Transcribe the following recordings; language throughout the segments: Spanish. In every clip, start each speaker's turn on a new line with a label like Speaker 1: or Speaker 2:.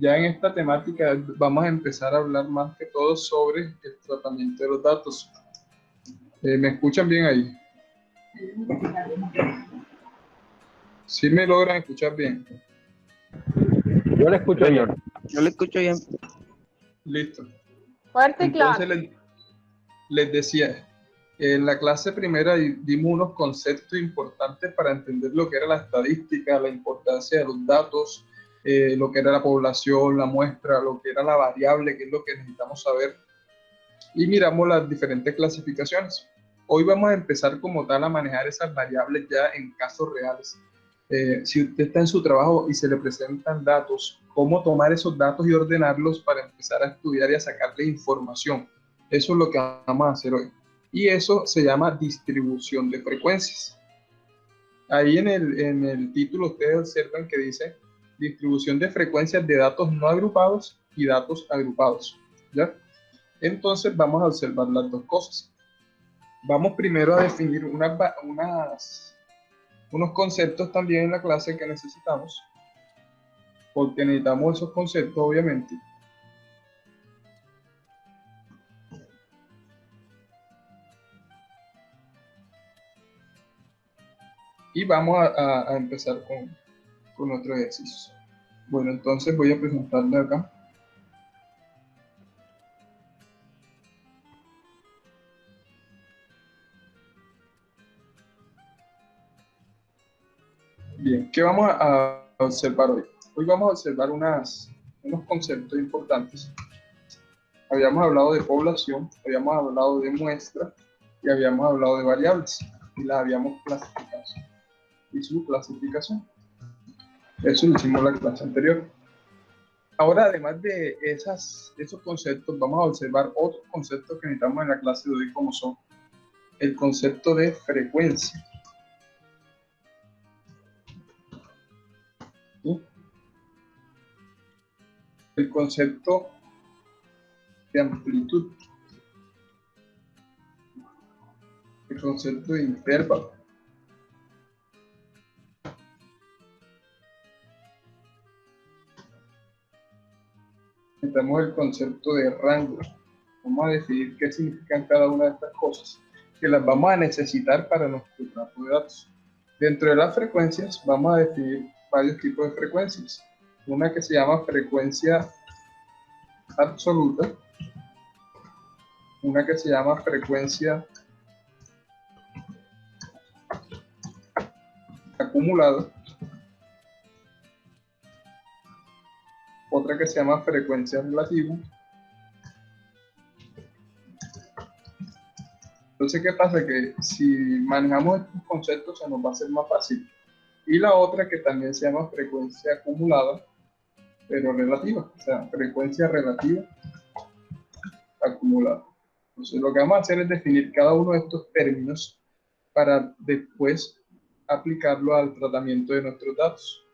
Speaker 1: Ya en esta temática vamos a empezar a hablar más que todo sobre el tratamiento de los datos. ¿Me escuchan bien ahí? ¿Sí me logran escuchar bien?
Speaker 2: Yo le escucho, señor.
Speaker 3: Yo le escucho bien.
Speaker 1: Listo.
Speaker 4: Fuerte y
Speaker 1: Entonces
Speaker 4: claro.
Speaker 1: les decía, en la clase primera dimos unos conceptos importantes para entender lo que era la estadística, la importancia de los datos, lo que era la población, la muestra, lo que era la variable, que es lo que necesitamos saber. Y miramos las diferentes clasificaciones. Hoy vamos a empezar como tal a manejar esas variables ya en casos reales. Si usted está en su trabajo y se le presentan datos, cómo tomar esos datos y ordenarlos para empezar a estudiar y a sacarle información. Eso es lo que vamos a hacer hoy. Y eso se llama distribución de frecuencias. Ahí en el título ustedes observan que dice distribución de frecuencias de datos no agrupados y datos agrupados. ¿Ya? Entonces vamos a observar las dos cosas. Vamos primero a definir unos conceptos también en la clase que necesitamos, porque necesitamos esos conceptos obviamente. Y vamos a empezar con nuestro ejercicio. Bueno, entonces voy a presentarle acá. Bien, ¿qué vamos a observar hoy? Hoy vamos a observar unos conceptos importantes. Habíamos hablado de población, habíamos hablado de muestra y habíamos hablado de variables y las habíamos clasificado y su clasificación. Eso lo hicimos en la clase anterior. Ahora, además de esos conceptos, vamos a observar otros conceptos que necesitamos en la clase de hoy, como son el concepto de frecuencia. ¿Sí? El concepto de amplitud, el concepto de intervalo, necesitamos el concepto de rango. Vamos a definir qué significan cada una de estas cosas, que las vamos a necesitar para nuestro trabajo de datos. Dentro de las frecuencias vamos a definir varios tipos de frecuencias. Una que se llama frecuencia absoluta, una que se llama frecuencia acumulada, otra que se llama frecuencia relativa. Entonces, ¿qué pasa? Que si manejamos estos conceptos se nos va a hacer más fácil. Y la otra que también se llama frecuencia acumulada, pero relativa, o sea, frecuencia relativa acumulada. Entonces, lo que vamos a hacer es definir cada uno de estos términos para después aplicarlo al tratamiento de nuestros datos.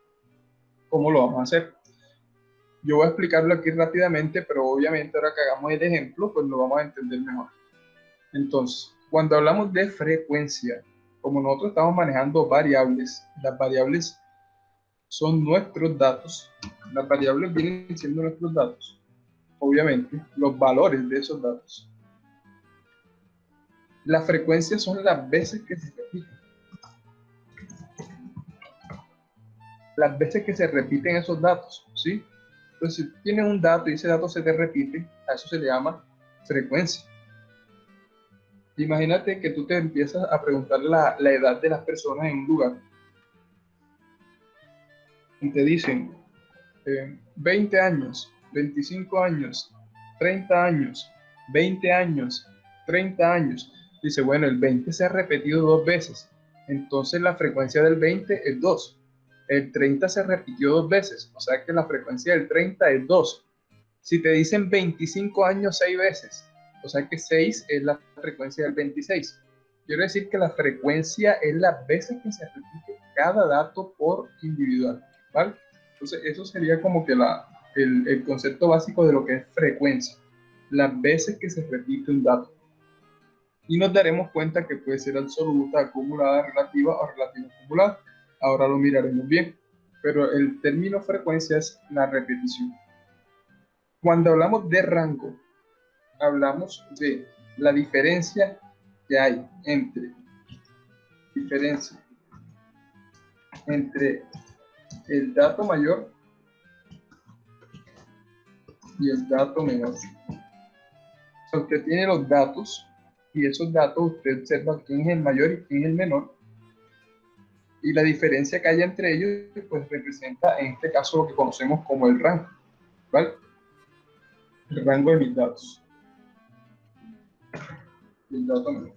Speaker 1: ¿Cómo lo vamos a hacer? Yo voy a explicarlo aquí rápidamente, pero obviamente ahora que hagamos el ejemplo, pues lo vamos a entender mejor. Entonces, cuando hablamos de frecuencia, como nosotros estamos manejando variables, las variables son nuestros datos, las variables vienen siendo nuestros datos, obviamente, los valores de esos datos. Las frecuencias son las veces que se repiten. Las veces que se repiten esos datos, ¿sí? Entonces, si tienes un dato y ese dato se te repite, a eso se le llama frecuencia. Imagínate que tú te empiezas a preguntar la edad de las personas en un lugar y te dicen 20 años, 25 años, 30 años, 20 años, 30 años. Dice, bueno, el 20 se ha repetido 2 veces, entonces la frecuencia del 20 es 2. El 30 se repitió 2 veces, o sea que la frecuencia del 30 es 2. Si te dicen 25 años 6 veces, o sea que 6 es la frecuencia del 26. Quiero decir que la frecuencia es las veces que se repite cada dato por individual, ¿vale? Entonces, eso sería como que el concepto básico de lo que es frecuencia, las veces que se repite un dato. Y nos daremos cuenta que puede ser absoluta, acumulada, relativa o relativa acumulada. Ahora lo miraremos bien. Pero el término frecuencia es la repetición. Cuando hablamos de rango, hablamos de la diferencia que hay entre el dato mayor y el dato menor. O sea, usted tiene los datos y esos datos usted observa quién es el mayor y quién es el menor, y la diferencia que hay entre ellos pues representa en este caso lo que conocemos como el rango, ¿vale? El rango de mis datos. El dato menor.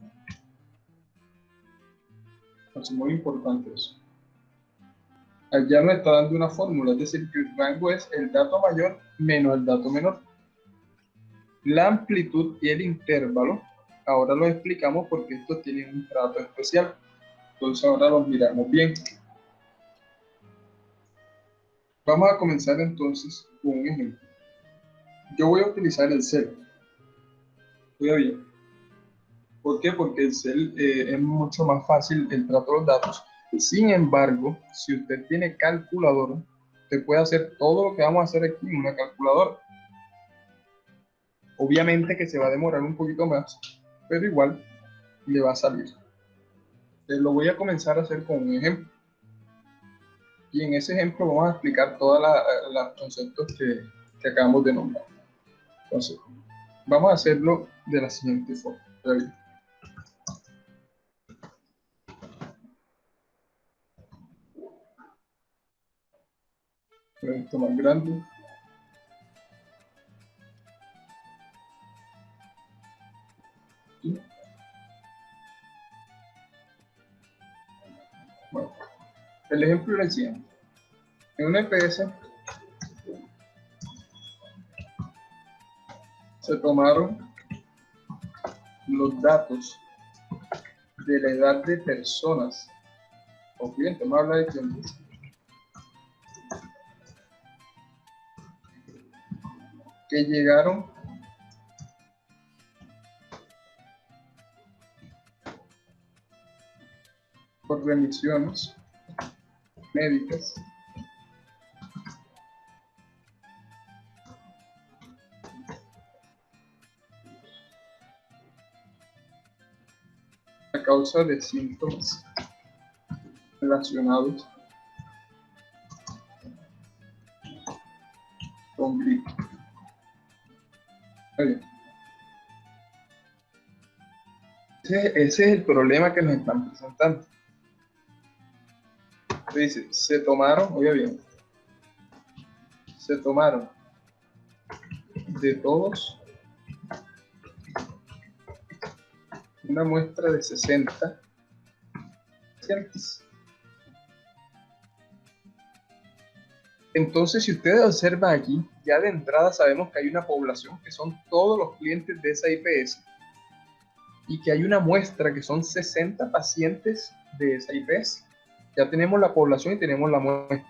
Speaker 1: Es muy importante eso. Allá nos está dando una fórmula, es decir, que el rango es el dato mayor menos el dato menor. La amplitud y el intervalo, ahora lo explicamos porque estos tienen un trato especial. Entonces ahora los miramos bien. Vamos a comenzar entonces con un ejemplo. Yo voy a utilizar el cel. Cuida bien. ¿Por qué? Porque el cel es mucho más fácil el trato de los datos. Sin embargo, si usted tiene calculadora, usted puede hacer todo lo que vamos a hacer aquí en una calculadora. Obviamente que se va a demorar un poquito más, pero igual le va a salir. Lo voy a comenzar a hacer con un ejemplo. Y en ese ejemplo vamos a explicar todos los conceptos que acabamos de nombrar. Entonces, vamos a hacerlo de la siguiente forma. Esto más grande. Bueno, el ejemplo es el siguiente. En una EPS se tomaron los datos de la edad de personas, o clientes, vamos a hablar de clientes, que llegaron por remisiones médicas a causa de síntomas relacionados con gripe. Ese es el problema que nos están presentando. Dice, se tomaron, oiga bien, se tomaron de todos una muestra de 60 pacientes. Entonces, si ustedes observan aquí, ya de entrada sabemos que hay una población que son todos los clientes de esa IPS y que hay una muestra que son 60 pacientes de esa IPS. Ya tenemos la población y tenemos la muestra.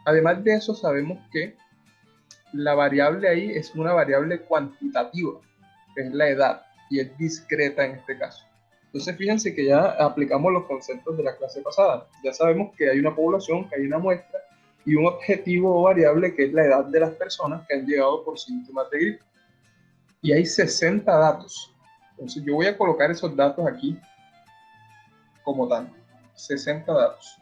Speaker 1: Además de eso, sabemos que la variable ahí es una variable cuantitativa, que es la edad, y es discreta en este caso. Entonces, fíjense que ya aplicamos los conceptos de la clase pasada. Ya sabemos que hay una población, que hay una muestra, y un objetivo o variable que es la edad de las personas que han llegado por síntomas de gripe. Y hay 60 datos. Entonces, yo voy a colocar esos datos aquí como tal. 60 datos.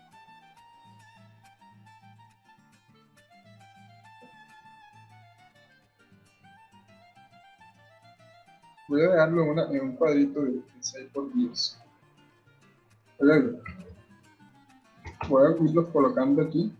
Speaker 1: Voy a dejarlo en un cuadrito de 6 por 10. Voy a irlos colocando aquí.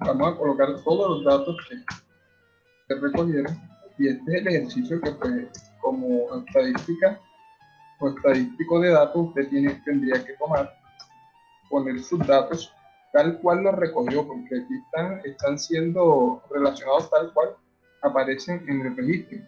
Speaker 1: Vamos a colocar todos los datos que recogieron, y este es el ejercicio que pues, como estadística o estadístico de datos usted tendría que tomar poner sus datos tal cual los recogió, porque aquí están siendo relacionados tal cual aparecen en el registro.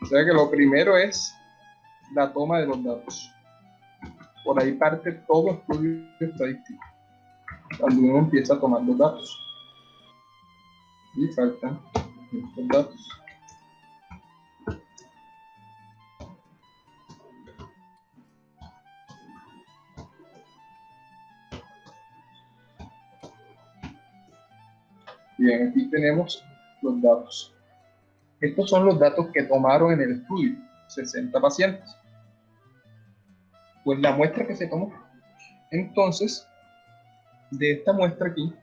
Speaker 1: O sea que lo primero es la toma de los datos. Por ahí parte todo estudio estadístico, cuando uno empieza a tomar los datos. Y faltan estos datos. Bien, aquí tenemos los datos. Estos son los datos que tomaron en el estudio, 60 pacientes. Pues la muestra que se tomó. Entonces, de esta muestra aquí,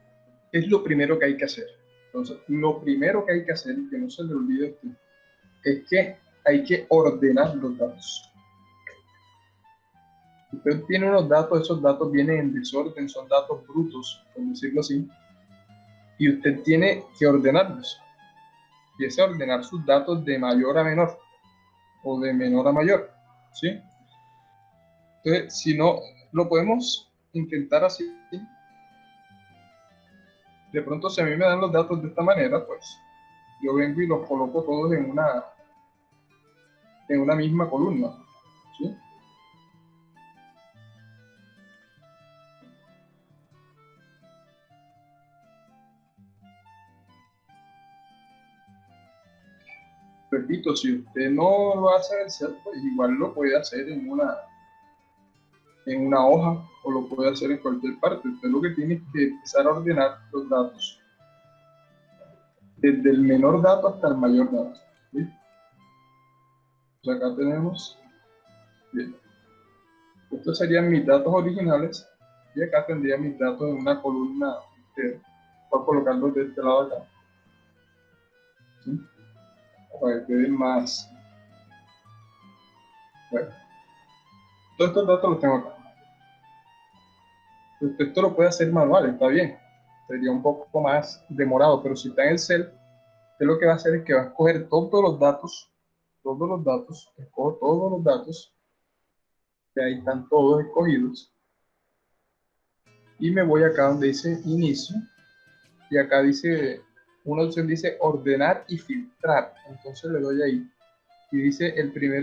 Speaker 1: es lo primero que hay que hacer. Entonces, lo primero que hay que hacer, y que no se le olvide a usted, es que hay que ordenar los datos. Usted tiene unos datos, esos datos vienen en desorden, son datos brutos, por decirlo así, y usted tiene que ordenarlos. Empiece a ordenar sus datos de mayor a menor, o de menor a mayor, ¿sí? Entonces, si no, lo podemos intentar así. De pronto, si a mí me dan los datos de esta manera, pues yo vengo y los coloco todos en una misma columna, ¿sí? Repito, si usted no lo hace en Excel, pues igual lo puede hacer en una hoja o lo puede hacer en cualquier parte. Usted lo que tiene es que empezar a ordenar los datos desde el menor dato hasta el mayor dato, ¿sí? Pues acá tenemos, bien, estos serían mis datos originales y acá tendría mis datos en una columna para colocarlos de este lado acá, ¿sí? Para que queden más. Bueno, todos estos datos los tengo acá. Usted esto lo puede hacer manual, está bien. Sería un poco más demorado, pero si está en el Excel, usted lo que va a hacer es que va a escoger todos los datos, escojo todos los datos, que ahí están todos escogidos, y me voy acá donde dice inicio, y acá dice, una opción dice ordenar y filtrar, entonces le doy ahí, y dice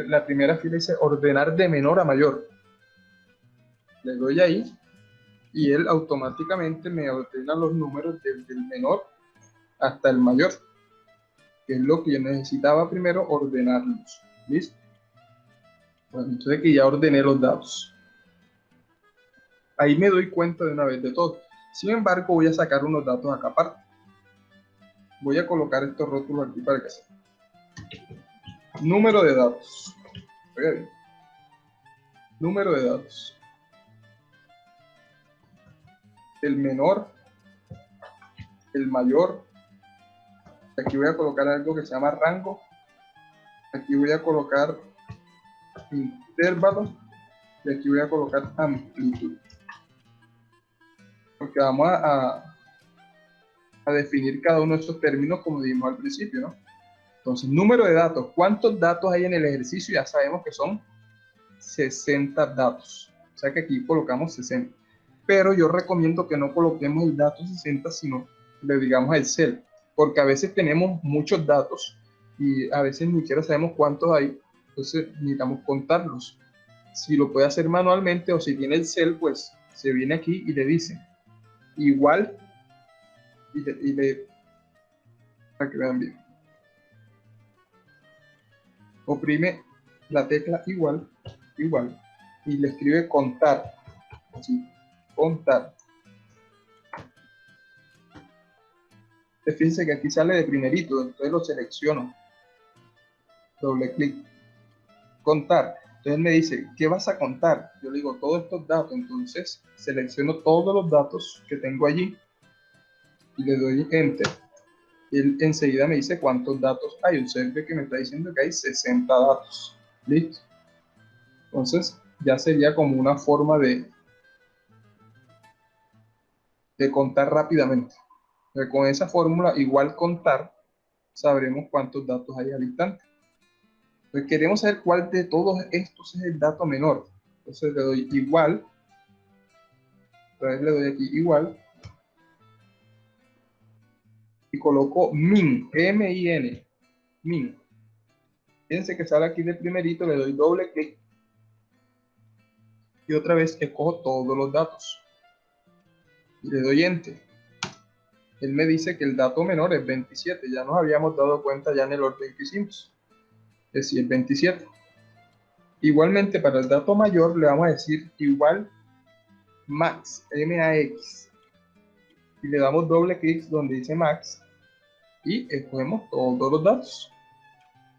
Speaker 1: la primera fila dice ordenar de menor a mayor, le doy ahí, y él automáticamente me ordena los números desde el menor hasta el mayor, que es lo que yo necesitaba primero ordenarlos. ¿Listo? Bueno, entonces que ya ordené los datos. Ahí me doy cuenta de una vez de todo. Sin embargo, voy a sacar unos datos acá aparte. Voy a colocar estos rótulos aquí para que se... Número de datos. Número de datos. El menor, el mayor. Aquí voy a colocar algo que se llama rango. Aquí voy a colocar intervalo. Y aquí voy a colocar amplitud. Porque vamos a definir cada uno de esos términos como dijimos al principio, ¿no? Entonces, número de datos. ¿Cuántos datos hay en el ejercicio? Ya sabemos que son 60 datos. O sea que aquí colocamos 60. Pero yo recomiendo que no coloquemos el dato 60, sino le digamos el cel. Porque a veces tenemos muchos datos y a veces ni siquiera sabemos cuántos hay. Entonces necesitamos contarlos. Si lo puede hacer manualmente o si tiene el cel, pues se viene aquí y le dice igual y le para que vean bien. Oprime la tecla igual, y le escribe contar, así, contar. Fíjense que aquí sale de primerito, entonces lo selecciono, doble clic, contar. Entonces me dice, ¿qué vas a contar? Yo le digo todos estos datos, entonces selecciono todos los datos que tengo allí y le doy enter. Él enseguida me dice cuántos datos hay. Observe que me está diciendo que hay 60 datos. ¿Listo? Entonces, ya sería como una forma de contar rápidamente. Pero con esa fórmula, igual contar, sabremos cuántos datos hay al instante. Entonces, queremos saber cuál de todos estos es el dato menor. Entonces, le doy igual. Otra vez le doy aquí igual. Y coloco min, M-I-N, min. Fíjense que sale aquí de primerito, le doy doble clic. Y otra vez escojo todos los datos. Y le doy enter. Él me dice que el dato menor es 27. Ya nos habíamos dado cuenta ya en el orden que hicimos. Es decir, 27. Igualmente para el dato mayor le vamos a decir igual max, M-A-X. Y le damos doble clic donde dice max. Y escogemos todos los datos.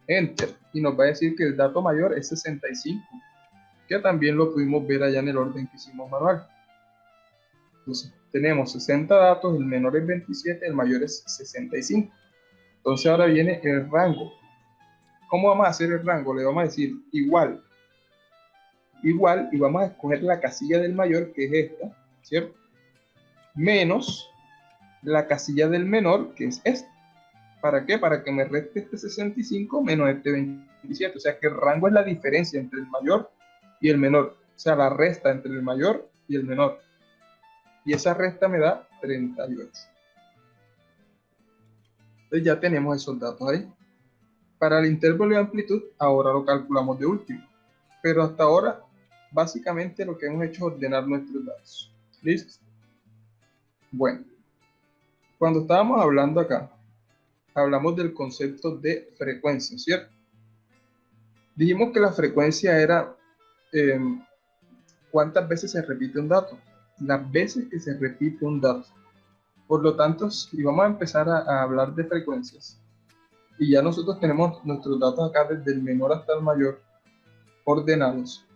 Speaker 1: Enter. Y nos va a decir que el dato mayor es 65. Que también lo pudimos ver allá en el orden que hicimos manual. Entonces, tenemos 60 datos, el menor es 27, el mayor es 65. Entonces, ahora viene el rango. ¿Cómo vamos a hacer el rango? Le vamos a decir igual, igual, y vamos a escoger la casilla del mayor, que es esta, ¿cierto? Menos la casilla del menor, que es esta. ¿Para qué? Para que me reste este 65 menos este 27. O sea, que el rango es la diferencia entre el mayor y el menor. O sea, la resta entre el mayor y el menor. Y esa resta me da 38. Entonces ya tenemos esos datos ahí. Para el intervalo de amplitud, ahora lo calculamos de último. Pero hasta ahora, básicamente lo que hemos hecho es ordenar nuestros datos. ¿Listo? Bueno, cuando estábamos hablando acá, hablamos del concepto de frecuencia, ¿cierto? Dijimos que la frecuencia era cuántas veces se repite un dato. Las veces que se repite un dato. Por lo tanto, si vamos a empezar a hablar de frecuencias, y ya nosotros tenemos nuestros datos acá desde el menor hasta el mayor ordenados,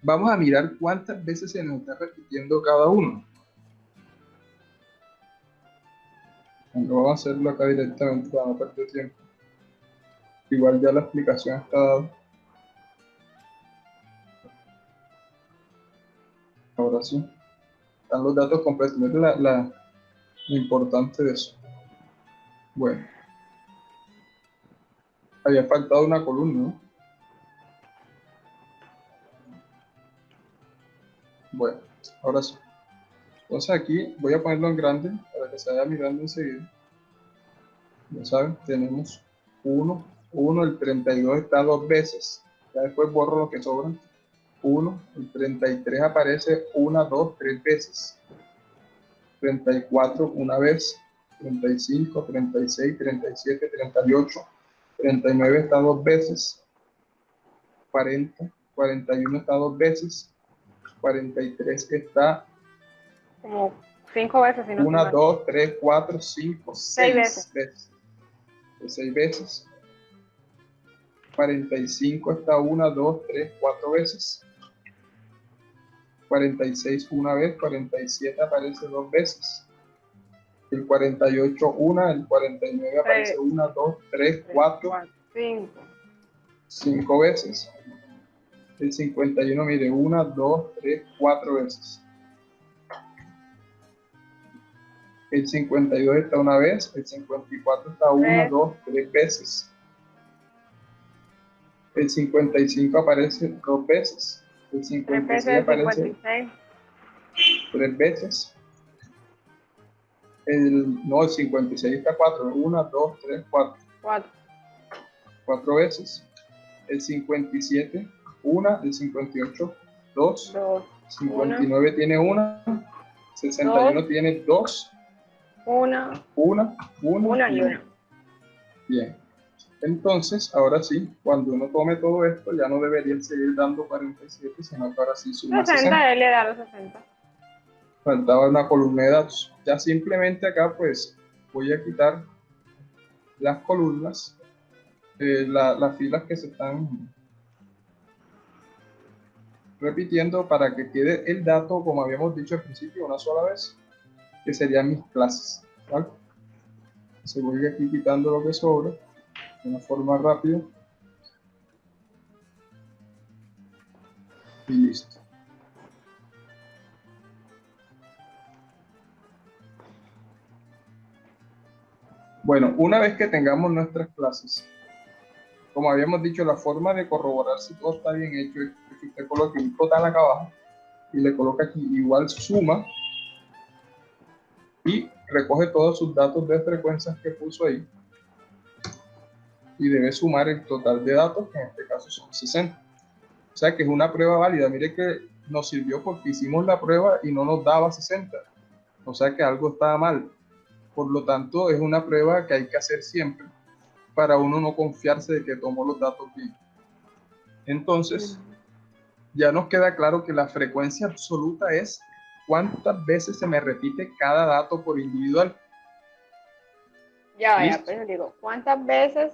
Speaker 1: vamos a mirar cuántas veces se nos está repitiendo cada uno. Vamos a hacerlo acá directamente para no perder tiempo. Igual ya la explicación está dada. Ahora sí. Están los datos completos. Miren lo importante de eso. Bueno. Había faltado una columna, ¿no? Bueno, ahora sí. Entonces aquí voy a ponerlo en grande para que se vaya mirando enseguida. Ya saben, tenemos 1, 1, el 32 está dos veces. Ya después borro lo que sobran. 1, el 33 aparece 1, 2, 3 veces. 34 una vez. 35, 36, 37, 38. 39 está dos veces. 40, 41 está dos veces. 43 está
Speaker 3: como 5 veces. Si no
Speaker 1: 1, 2, 3, 4, 5, 6 veces. 6 veces. 45 está 1, 2, 3, 4 veces. 46 una vez. 47 aparece dos veces. El 48 una. El 49 aparece 1, 2, 3, 4, 5 veces. El 51, mire, 1, 2, 3, 4 veces. El 52 está una vez. El 54 está 1, 2, 3 veces. El 55 aparece dos veces. El 56 aparece 3 veces. No, el 56 está 4. 1, 2, 3, 4. 4 veces. El 57, 1. El 58, 2. 59 una. Tiene 1. 61 tiene 2. 1 y 1. Bien. Entonces, ahora sí, cuando uno tome todo esto, ya no debería seguir dando 47, sino que ahora sí suma 60.
Speaker 3: Él le da los 60.
Speaker 1: Faltaba una columna de datos. Ya simplemente acá, pues, voy a quitar las columnas, las filas que se están repitiendo para que quede el dato, como habíamos dicho al principio, una sola vez, que serían mis clases, ¿vale? Se voy aquí quitando lo que sobra de una forma rápida y listo. Bueno, una vez que tengamos nuestras clases, como habíamos dicho, la forma de corroborar si todo está bien hecho es que usted coloque un total acá abajo y le coloca aquí igual suma y recoge todos sus datos de frecuencias que puso ahí y debe sumar el total de datos, que en este caso son 60. O sea que es una prueba válida. Mire que nos sirvió porque hicimos la prueba y no nos daba 60. O sea que algo estaba mal. Por lo tanto, es una prueba que hay que hacer siempre para uno no confiarse de que tomó los datos bien. Entonces, ya nos queda claro que la frecuencia absoluta es cuántas veces se me repite cada dato por individual.
Speaker 3: Ya, pero digo, ¿cuántas veces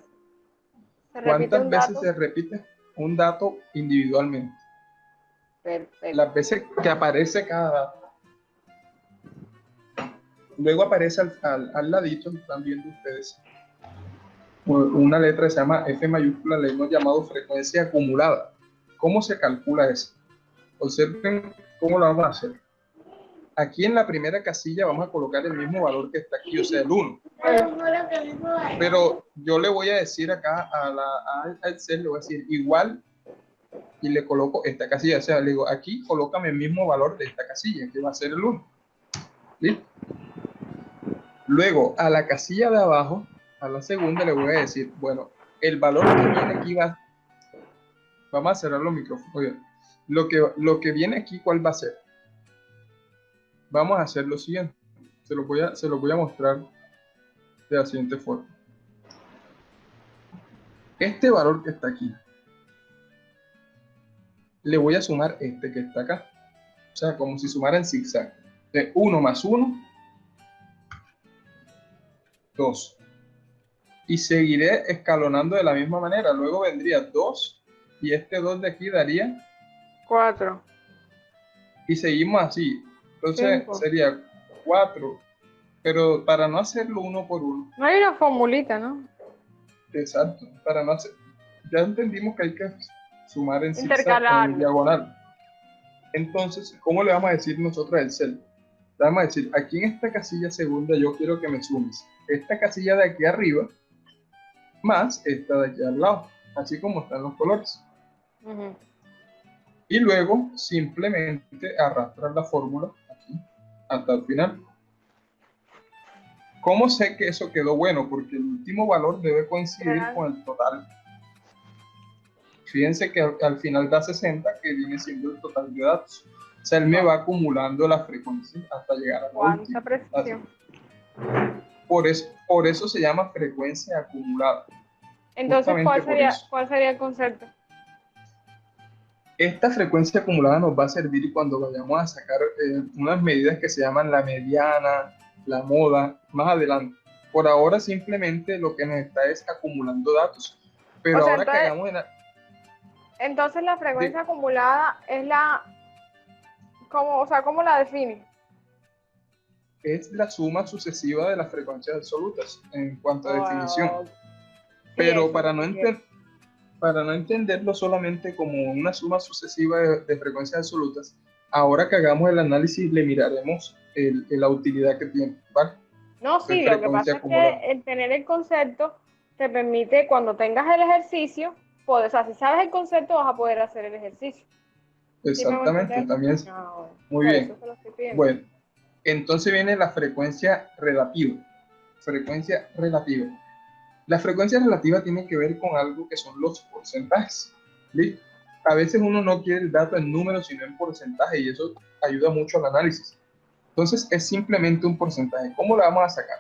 Speaker 3: se repite un dato?
Speaker 1: Se repite un dato individualmente?
Speaker 3: Perfecto.
Speaker 1: Las veces que aparece cada dato. Luego aparece al ladito, están viendo ustedes, una letra que se llama F mayúscula, le hemos llamado frecuencia acumulada. ¿Cómo se calcula eso? Observen cómo lo vamos a hacer. Aquí en la primera casilla vamos a colocar el mismo valor que está aquí, o sea, el 1. Pero yo le voy a decir acá a Excel, le voy a decir igual y le coloco esta casilla. O sea, le digo, aquí colócame el mismo valor de esta casilla, que va a ser el 1. ¿Listo? Luego, a la casilla de abajo, a la segunda, le voy a decir, bueno, el valor que viene aquí va... Vamos a cerrar los micrófonos. Oigan, lo que viene aquí, ¿cuál va a ser? Vamos a hacer lo siguiente. Se lo voy a mostrar de la siguiente forma. Este valor que está aquí, le voy a sumar este que está acá. O sea, como si sumara en zigzag. De 1 más 1, 2. Y seguiré escalonando de la misma manera. Luego vendría 2 y este 2 de aquí daría
Speaker 3: 4.
Speaker 1: Y seguimos así. Entonces
Speaker 3: 5.
Speaker 1: sería 4. Pero para no hacerlo uno por uno.
Speaker 3: No hay una formulita, ¿no?
Speaker 1: Exacto. Para no hacer... Ya entendimos que hay que sumar en zigzag, en diagonal. Entonces, ¿cómo le vamos a decir nosotros al Excel? Le vamos a decir, aquí en esta casilla segunda yo quiero que me sumes esta casilla de aquí arriba más esta de aquí al lado, así como están los colores. Y luego simplemente arrastrar la fórmula aquí hasta el final. ¿Cómo sé que eso quedó bueno? Porque el último valor debe coincidir con el total. Fíjense que al final da 60, que viene siendo el total de datos. O sea, él me va acumulando la frecuencia hasta llegar a la última.
Speaker 3: Precisión.
Speaker 1: Por eso se llama frecuencia acumulada.
Speaker 3: Entonces, ¿cuál sería el concepto?
Speaker 1: Esta frecuencia acumulada nos va a servir cuando vayamos a sacar unas medidas que se llaman la mediana, la moda, más adelante. Por ahora simplemente lo que nos está es acumulando datos. Pero ahora que hagamos...
Speaker 3: Entonces la frecuencia acumulada es la... ¿cómo la define?
Speaker 1: Es la suma sucesiva de las frecuencias absolutas en cuanto a definición. Pero para no entenderlo solamente como una suma sucesiva de frecuencias absolutas, ahora que hagamos el análisis le miraremos la utilidad que tiene, ¿vale?
Speaker 3: No, sí, lo que pasa es que el tener el concepto te permite, cuando tengas el ejercicio, o sea, si sabes el concepto vas a poder hacer el ejercicio.
Speaker 1: Exactamente, también es muy bien. Bueno, entonces viene la frecuencia relativa. Frecuencia relativa. La frecuencia relativa tiene que ver con algo que son los porcentajes. ¿Listo? A veces uno no quiere el dato en números, sino en porcentaje, y eso ayuda mucho al análisis. Entonces es simplemente un porcentaje. ¿Cómo lo vamos a sacar?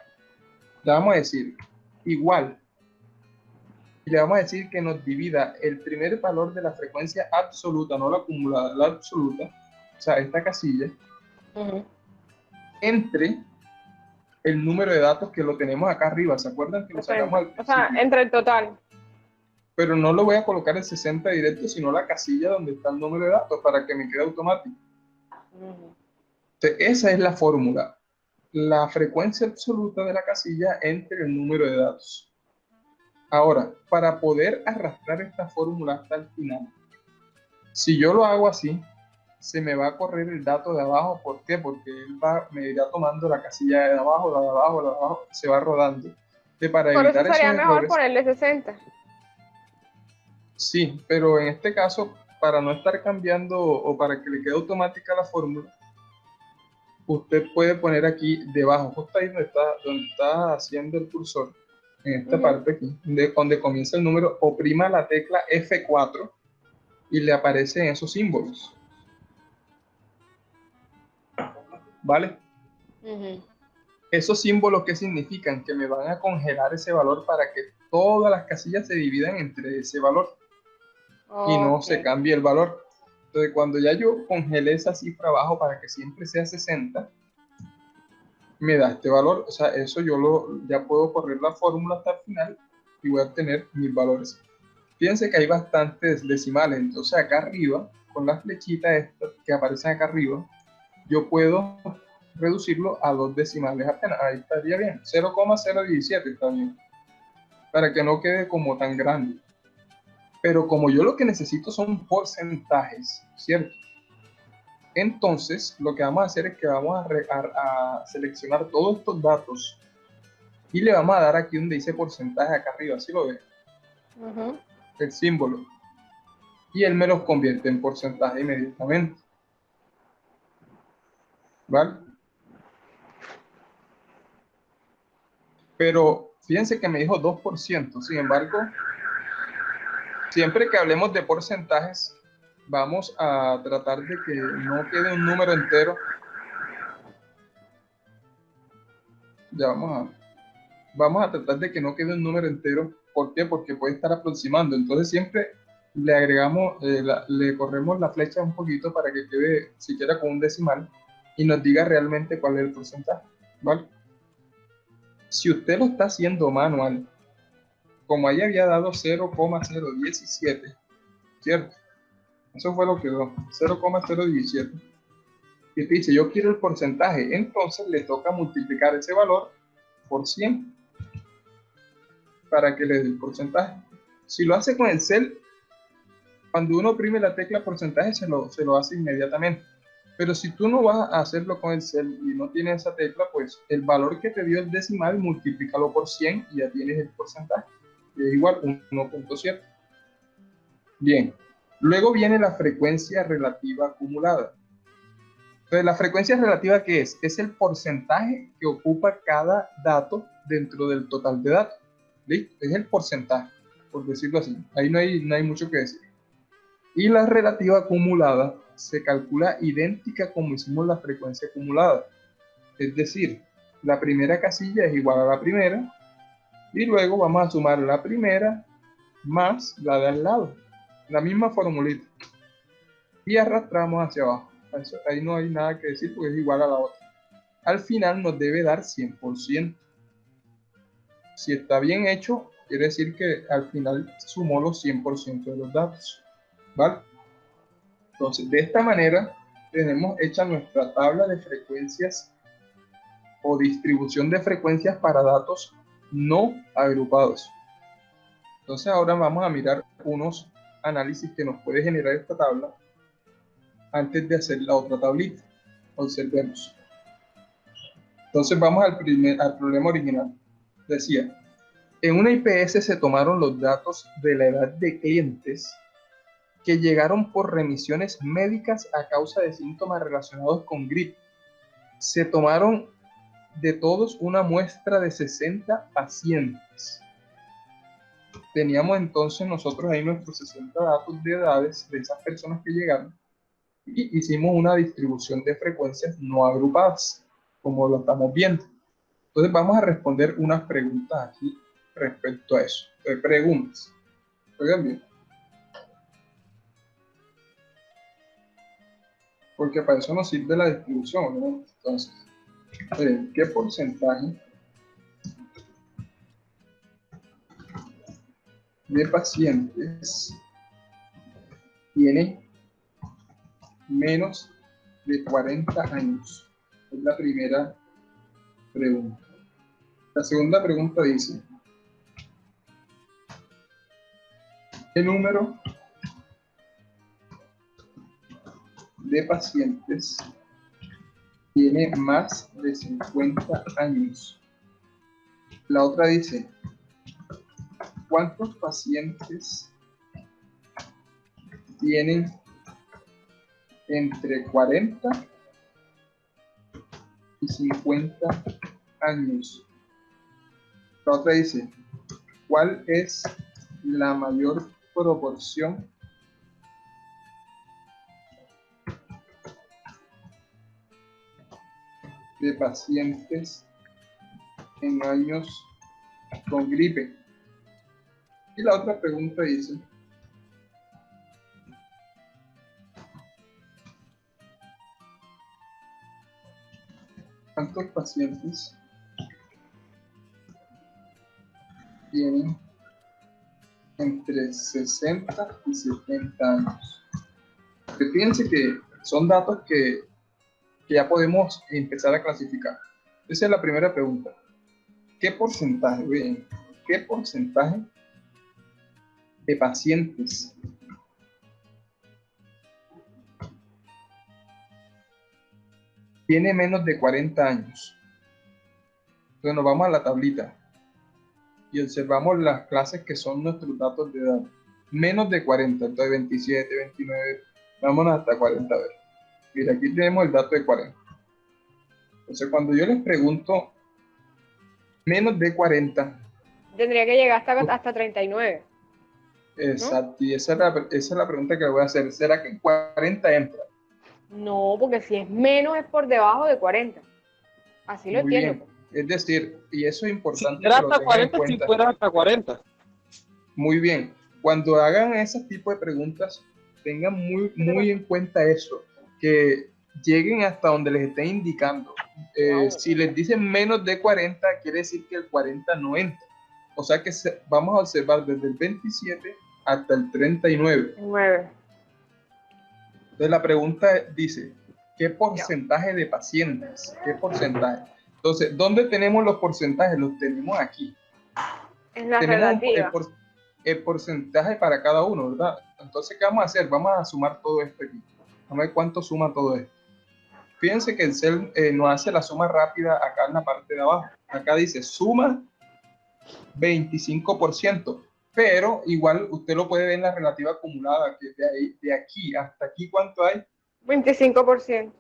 Speaker 1: Le vamos a decir igual. Y le vamos a decir que nos divida el primer valor de la frecuencia absoluta, no la acumulada, la absoluta, o sea, esta casilla, entre el número de datos que lo tenemos acá arriba. ¿Se acuerdan que lo sacamos al principio?
Speaker 3: O sea, entre el total.
Speaker 1: Pero no lo voy a colocar en 60 directo, sino la casilla donde está el número de datos para que me quede automático. Entonces, esa es la fórmula. la frecuencia absoluta de la casilla entre el número de datos. Ahora, para poder arrastrar esta fórmula hasta el final, si yo lo hago así, se me va a correr el dato de abajo. ¿Por qué? Porque él me irá tomando la casilla de abajo, la de abajo, la de abajo, se va rodando. Para
Speaker 3: por
Speaker 1: evitar
Speaker 3: eso sería
Speaker 1: esos
Speaker 3: mejor
Speaker 1: errores,
Speaker 3: ponerle 60.
Speaker 1: Sí, pero en este caso, para no estar cambiando o para que le quede automática la fórmula, usted puede poner aquí debajo, justo ahí donde está haciendo el cursor, en esta parte aquí, donde comienza el número, oprima la tecla F4 y le aparecen esos símbolos. ¿Vale? Esos símbolos, ¿qué significan? Que me van a congelar ese valor para que todas las casillas se dividan entre ese valor y no se cambie el valor. Entonces, cuando ya yo congelé esa cifra abajo para que siempre sea 60, me da este valor. O sea, eso yo ya puedo correr la fórmula hasta el final y voy a obtener mis valores. Fíjense que hay bastantes decimales. Entonces, acá arriba, con las flechitas estas que aparecen acá arriba, yo puedo reducirlo a 2 decimales apenas. Ahí estaría bien. 0,017 está bien. Para que no quede como tan grande. Pero como yo lo que necesito son porcentajes, ¿cierto? Entonces, lo que vamos a hacer es que vamos a seleccionar todos estos datos y le vamos a dar aquí donde dice porcentaje acá arriba, ¿sí lo ven? El símbolo. Y él me los convierte en porcentaje inmediatamente. ¿Vale? Pero fíjense que me dijo 2%. Sin embargo, siempre que hablemos de porcentajes, vamos a tratar de que no quede un número entero. Ya vamos a tratar de que no quede un número entero. ¿Por qué? Porque puede estar aproximando. Entonces siempre le agregamos, le corremos la flecha un poquito para que quede siquiera con un decimal y nos diga realmente cuál es el porcentaje. ¿Vale? Si usted lo está haciendo manual, como ahí había dado 0,017, ¿cierto? Eso fue lo que dio, 0,017. Y te dice, yo quiero el porcentaje, entonces le toca multiplicar ese valor por 100 para que le dé el porcentaje. Si lo hace con el cel, cuando uno oprime la tecla porcentaje se lo hace inmediatamente. Pero si tú no vas a hacerlo con el cel y no tienes esa tecla, pues el valor que te dio el decimal, multiplícalo por 100 y ya tienes el porcentaje. Y es igual 1.7. Bien. Luego viene la frecuencia relativa acumulada. Entonces, la frecuencia relativa, ¿qué es? Es el porcentaje que ocupa cada dato dentro del total de datos. ¿Listo? Es el porcentaje, por decirlo así. Ahí no hay mucho que decir. Y la relativa acumulada se calcula idéntica como hicimos la frecuencia acumulada. Es decir, la primera casilla es igual a la primera y luego vamos a sumar la primera más la de al lado. La misma formulita. Y arrastramos hacia abajo. Ahí no hay nada que decir porque es igual a la otra. Al final nos debe dar 100%. Si está bien hecho, quiere decir que al final sumó los 100% de los datos. ¿Vale? Entonces, de esta manera tenemos hecha nuestra tabla de frecuencias o distribución de frecuencias para datos no agrupados. Entonces, ahora vamos a mirar unos análisis que nos puede generar esta tabla antes de hacer la otra tablita. Observemos. Entonces, vamos al problema original. Decía, en una IPS se tomaron los datos de la edad de clientes que llegaron por remisiones médicas a causa de síntomas relacionados con gripe. Se tomaron de todos una muestra de 60 pacientes. Teníamos entonces nosotros ahí nuestros 60 datos de edades de esas personas que llegaron y hicimos una distribución de frecuencias no agrupadas, como lo estamos viendo. Entonces vamos a responder unas preguntas aquí respecto a eso. Preguntas. Oigan bien. Porque para eso nos sirve la distribución, ¿no? Entonces, ¿qué porcentaje de pacientes tiene menos de 40 años? Es la primera pregunta. La segunda pregunta dice, ¿qué número de pacientes tiene más de 50 años? La otra dice, ¿cuántos pacientes tienen entre 40 y 50 años? La otra dice, ¿cuál es la mayor proporción de pacientes en años con gripe? Y la otra pregunta dice, ¿cuántos pacientes tienen entre 60 y 70 años? Que fíjense que son datos que ya podemos empezar a clasificar. Esa es la primera pregunta. ¿Qué porcentaje, bien, qué porcentaje de pacientes tiene menos de 40 años? Entonces nos vamos a la tablita y observamos las clases que son nuestros datos de edad. Menos de 40, entonces 27, 29, vámonos hasta 40. A ver, mira, aquí tenemos el dato de 40. Entonces cuando yo les pregunto menos de 40,
Speaker 3: tendría que llegar hasta 39.
Speaker 1: Exacto, ¿no? Y esa es la pregunta que le voy a hacer. ¿Será que 40 entra?
Speaker 3: No, porque si es menos es por debajo de 40. Así lo entiendo.
Speaker 1: Bien. Es decir, y eso es importante.
Speaker 2: Si era hasta 40, si fuera hasta 40.
Speaker 1: Muy bien. Cuando hagan ese tipo de preguntas, tengan muy en cuenta eso, que lleguen hasta donde les estén indicando. Si les dicen menos de 40, quiere decir que el 40 no entra. O sea que vamos a observar desde el 27 hasta el 39.
Speaker 3: 9.
Speaker 1: Entonces la pregunta dice, ¿qué porcentaje de pacientes? ¿Qué porcentaje? Entonces, ¿dónde tenemos los porcentajes? Los tenemos aquí.
Speaker 3: En la
Speaker 1: tenemos
Speaker 3: relativa.
Speaker 1: El porcentaje para cada uno, ¿verdad? Entonces, ¿qué vamos a hacer? Vamos a sumar todo esto aquí. Vamos a ver cuánto suma todo esto. Fíjense que el Excel nos hace la suma rápida acá en la parte de abajo. Acá dice suma 25%, pero igual usted lo puede ver en la relativa acumulada, que de aquí hasta aquí, ¿cuánto hay?
Speaker 3: 25%.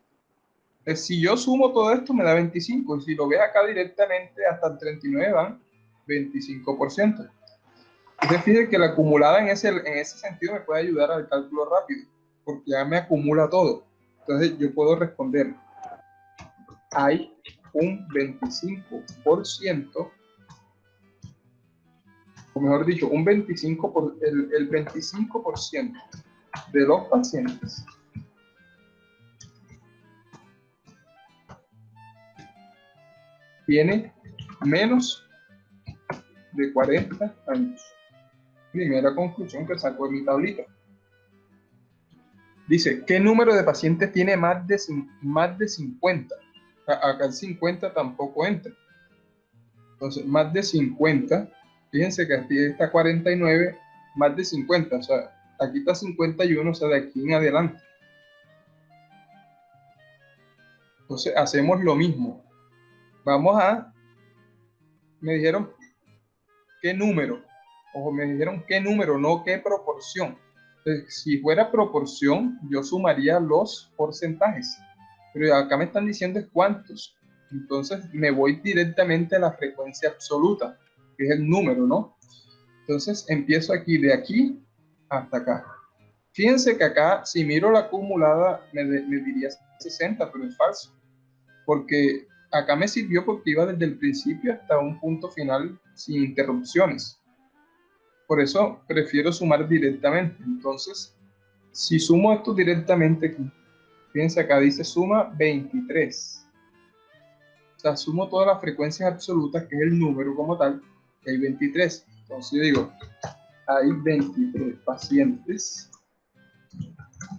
Speaker 1: Si yo sumo todo esto me da 25, y si lo ves acá directamente hasta el 39 van 25%. Entonces fíjense que la acumulada en ese sentido me puede ayudar al cálculo rápido, porque ya me acumula todo. Entonces yo puedo responder, hay un 25%, o mejor dicho, el 25% de los pacientes tiene menos de 40 años. Primera conclusión que saco de mi tablita. Dice, ¿qué número de pacientes tiene más de 50? Acá el 50 tampoco entra. Entonces, más de 50, fíjense que aquí está 49, más de 50, o sea, aquí está 51, o sea, de aquí en adelante. Entonces, hacemos lo mismo. Me dijeron, ¿qué número? Ojo, me dijeron qué número, no qué proporción. Entonces, si fuera proporción, yo sumaría los porcentajes. Pero acá me están diciendo cuántos. Entonces, me voy directamente a la frecuencia absoluta, que es el número, ¿no? Entonces, empiezo aquí, de aquí hasta acá. Fíjense que acá, si miro la acumulada, me diría 60, pero es falso. Porque acá me sirvió porque iba desde el principio hasta un punto final sin interrupciones. Por eso prefiero sumar directamente. Entonces, si sumo esto directamente aquí, fíjense acá dice suma 23. O sea, sumo todas las frecuencias absolutas, que es el número como tal, que hay 23. Entonces yo digo, hay 23 pacientes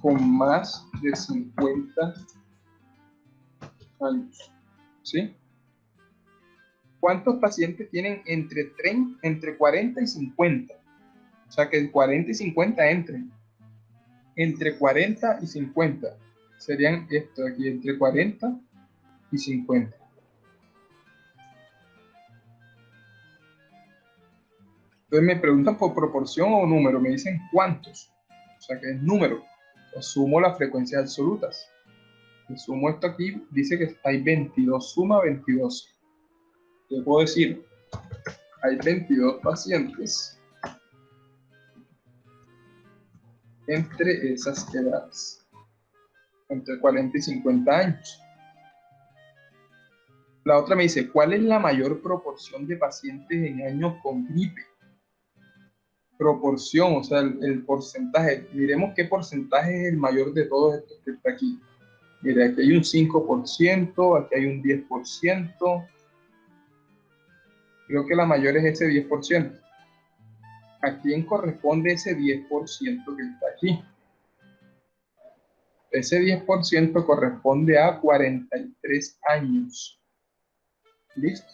Speaker 1: con más de 50 años. ¿Sí? ¿Cuántos pacientes tienen entre 40 y 50? O sea, que 40 y 50 entren. Entre 40 y 50. Serían esto de aquí, entre 40 y 50. Entonces me preguntan por proporción o número, me dicen cuántos. O sea, que es número. O sumo las frecuencias absolutas. Le sumo esto aquí, dice que hay 22, suma 22. ¿Qué puedo decir? Hay 22 pacientes entre esas edades, entre 40 y 50 años. La otra me dice, ¿cuál es la mayor proporción de pacientes en años con gripe? Proporción, o sea, el porcentaje. Miremos qué porcentaje es el mayor de todos estos que está aquí. Mira, aquí hay un 5%, aquí hay un 10%. Creo que la mayor es ese 10%. ¿A quién corresponde ese 10% que está aquí? Ese 10% corresponde a 43 años. ¿Listo?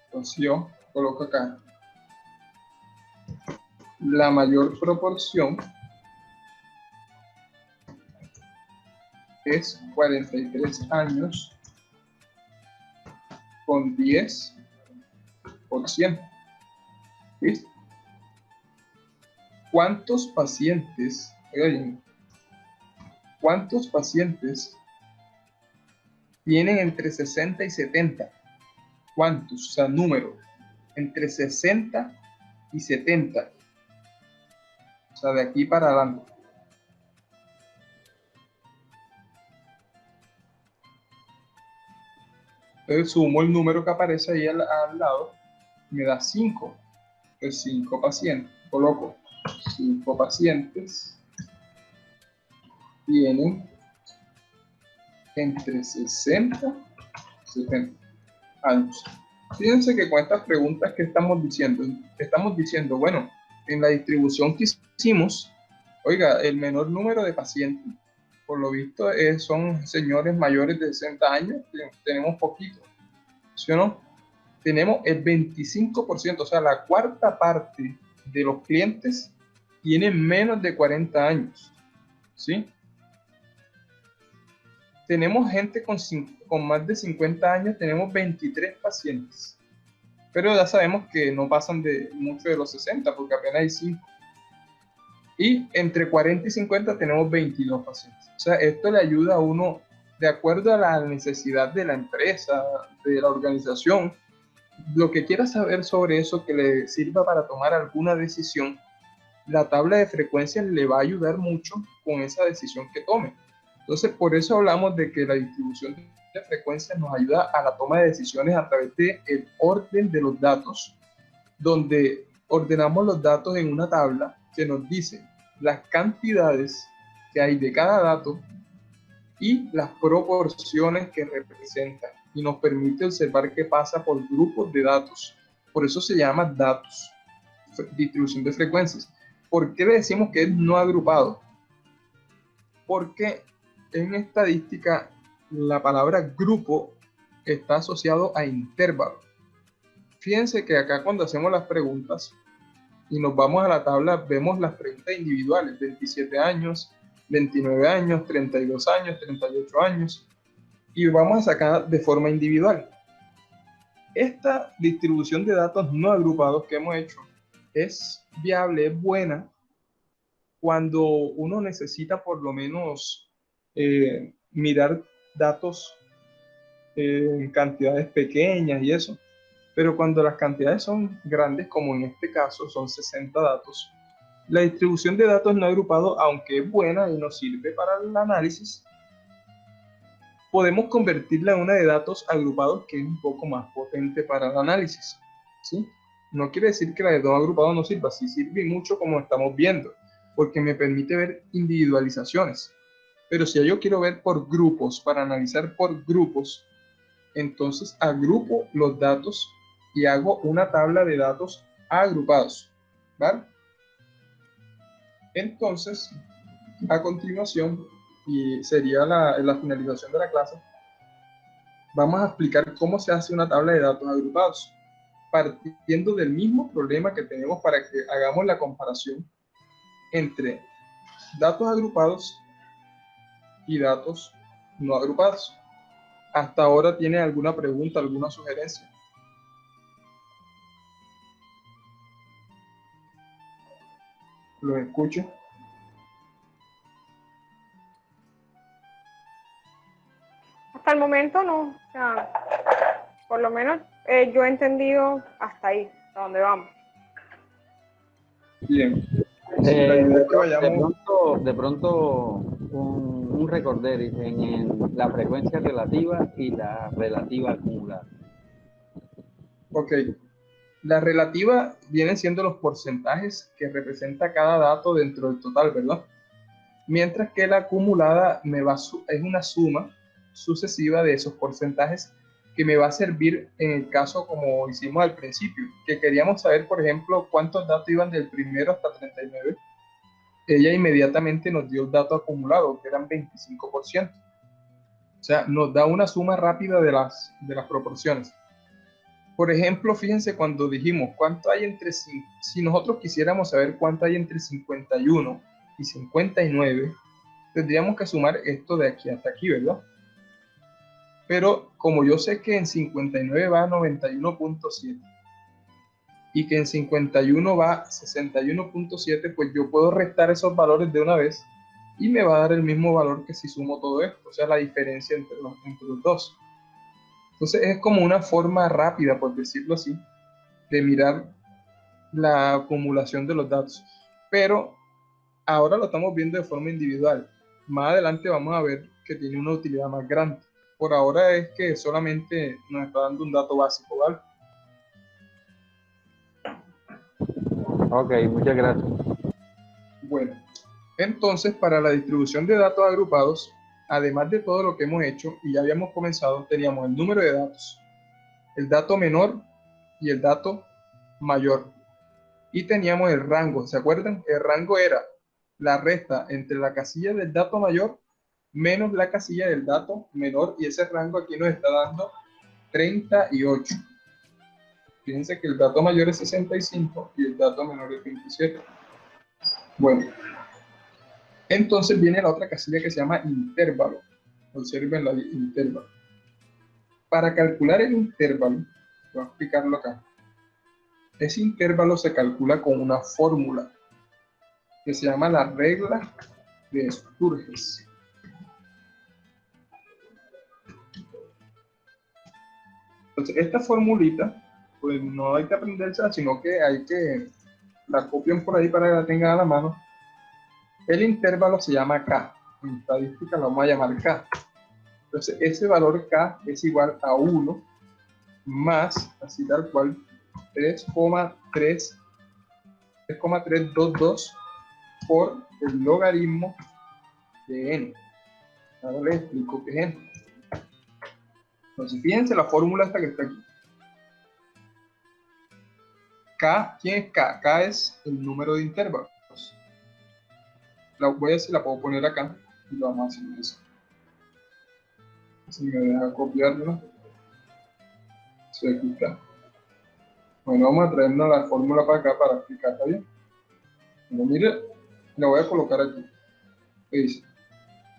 Speaker 1: Entonces yo coloco acá. La mayor proporción es 43 años con 10%. ¿Listo? ¿Cuántos pacientes, oigan, cuántos pacientes tienen entre 60 y 70? ¿Cuántos? O sea, número. Entre 60 y 70. O sea, de aquí para adelante. Entonces sumo el número que aparece ahí al lado, me da 5. Entonces 5 pacientes, coloco 5 pacientes tienen entre 60 y 70 años. Fíjense que con estas preguntas que estamos diciendo, bueno, en la distribución que hicimos, oiga, el menor número de pacientes, por lo visto, son señores mayores de 60 años, tenemos poquito, ¿sí o no? Tenemos el 25%, o sea, la cuarta parte de los clientes tienen menos de 40 años, ¿sí? Tenemos gente con más de 50 años, tenemos 23 pacientes, pero ya sabemos que no pasan de mucho de los 60, porque apenas hay 5. Y entre 40 y 50 tenemos 22 pacientes. O sea, esto le ayuda a uno, de acuerdo a la necesidad de la empresa, de la organización, lo que quiera saber sobre eso que le sirva para tomar alguna decisión, la tabla de frecuencias le va a ayudar mucho con esa decisión que tome. Entonces, por eso hablamos de que la distribución de frecuencias nos ayuda a la toma de decisiones a través del orden de los datos, donde ordenamos los datos en una tabla que nos dice las cantidades que hay de cada dato y las proporciones que representan, y nos permite observar qué pasa por grupos de datos. Por eso se llama datos, distribución de frecuencias. ¿Por qué le decimos que es no agrupado? Porque en estadística la palabra grupo está asociado a intervalo. Fíjense que acá cuando hacemos las preguntas y nos vamos a la tabla, vemos las preguntas individuales, 27 años, 29 años, 32 años, 38 años, y vamos a sacar de forma individual. Esta distribución de datos no agrupados que hemos hecho es viable, es buena, cuando uno necesita por lo menos mirar datos en cantidades pequeñas y eso. Pero cuando las cantidades son grandes, como en este caso son 60 datos, la distribución de datos no agrupados, aunque es buena y nos sirve para el análisis, podemos convertirla en una de datos agrupados que es un poco más potente para el análisis, ¿sí? No quiere decir que la de datos agrupados no sirva, sí sirve mucho como estamos viendo, porque me permite ver individualizaciones. Pero si yo quiero ver por grupos, para analizar por grupos, entonces agrupo los datos y hago una tabla de datos agrupados, ¿vale? Entonces, a continuación, y sería la finalización de la clase, vamos a explicar cómo se hace una tabla de datos agrupados, partiendo del mismo problema que tenemos para que hagamos la comparación entre datos agrupados y datos no agrupados. ¿Hasta ahora tiene alguna pregunta, alguna sugerencia? Los escucho.
Speaker 3: Hasta el momento no, o sea, por lo menos yo he entendido hasta ahí, hasta donde vamos.
Speaker 1: Bien.
Speaker 4: De pronto un recorder en la frecuencia relativa y la relativa acumulada.
Speaker 1: Ok. La relativa vienen siendo los porcentajes que representa cada dato dentro del total, ¿verdad? Mientras que la acumulada es una suma sucesiva de esos porcentajes que me va a servir en el caso como hicimos al principio, que queríamos saber, por ejemplo, cuántos datos iban del primero hasta 39. Ella inmediatamente nos dio el dato acumulado, que eran 25%. O sea, nos da una suma rápida de las proporciones. Por ejemplo, fíjense cuando dijimos cuánto hay entre, si nosotros quisiéramos saber cuánto hay entre 51 y 59, tendríamos que sumar esto de aquí hasta aquí, ¿verdad? Pero como yo sé que en 59 va 91.7 y que en 51 va 61.7, pues yo puedo restar esos valores de una vez y me va a dar el mismo valor que si sumo todo esto, o sea, la diferencia entre los dos. Entonces es como una forma rápida, por decirlo así, de mirar la acumulación de los datos. Pero ahora lo estamos viendo de forma individual. Más adelante vamos a ver que tiene una utilidad más grande. Por ahora es que solamente nos está dando un dato básico, ¿vale?
Speaker 4: Ok, muchas gracias.
Speaker 1: Bueno, entonces para la distribución de datos agrupados, además de todo lo que hemos hecho y ya habíamos comenzado, teníamos el número de datos, el dato menor y el dato mayor. Y teníamos el rango, ¿se acuerdan? El rango era la resta entre la casilla del dato mayor menos la casilla del dato menor, y ese rango aquí nos está dando 38. Fíjense que el dato mayor es 65 y el dato menor es 27. Bueno, entonces viene la otra casilla que se llama intervalo. Observen la intervalo. Para calcular el intervalo, voy a explicarlo acá. Ese intervalo se calcula con una fórmula que se llama la regla de Sturges. Entonces, esta formulita, pues no hay que aprenderla, sino que hay que la copian por ahí para que la tengan a la mano. El intervalo se llama K. En estadística lo vamos a llamar K. Entonces, ese valor K es igual a 1 más, así tal cual, 3,322 por el logaritmo de n. Ahora les explico qué es n. Entonces, fíjense la fórmula esta que está aquí. K, ¿quién es K? K es el número de intervalos. Voy a ver si la puedo poner acá y lo vamos a hacer eso. Si me deja copiarlo. Sí, aquí está. Bueno, vamos a traernos la fórmula para acá para explicarla bien. Bueno, mire, la voy a colocar aquí. ¿Qué dice?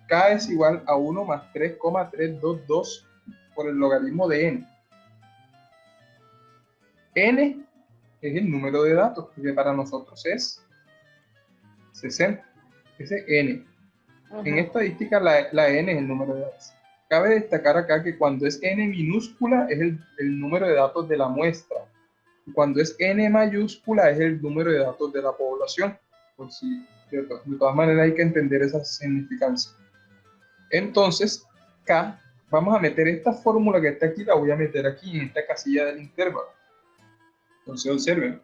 Speaker 1: K es igual a 1 más 3,322 por el logaritmo de n. N es el número de datos, que para nosotros es 60. Ese es n. En estadística la n es el número de datos. Cabe destacar acá que cuando es n minúscula es el número de datos de la muestra. Y cuando es n mayúscula es el número de datos de la población. Por si, de todas maneras hay que entender esa significancia. Entonces, K, vamos a meter esta fórmula que está aquí, la voy a meter aquí en esta casilla del intervalo. Entonces observen.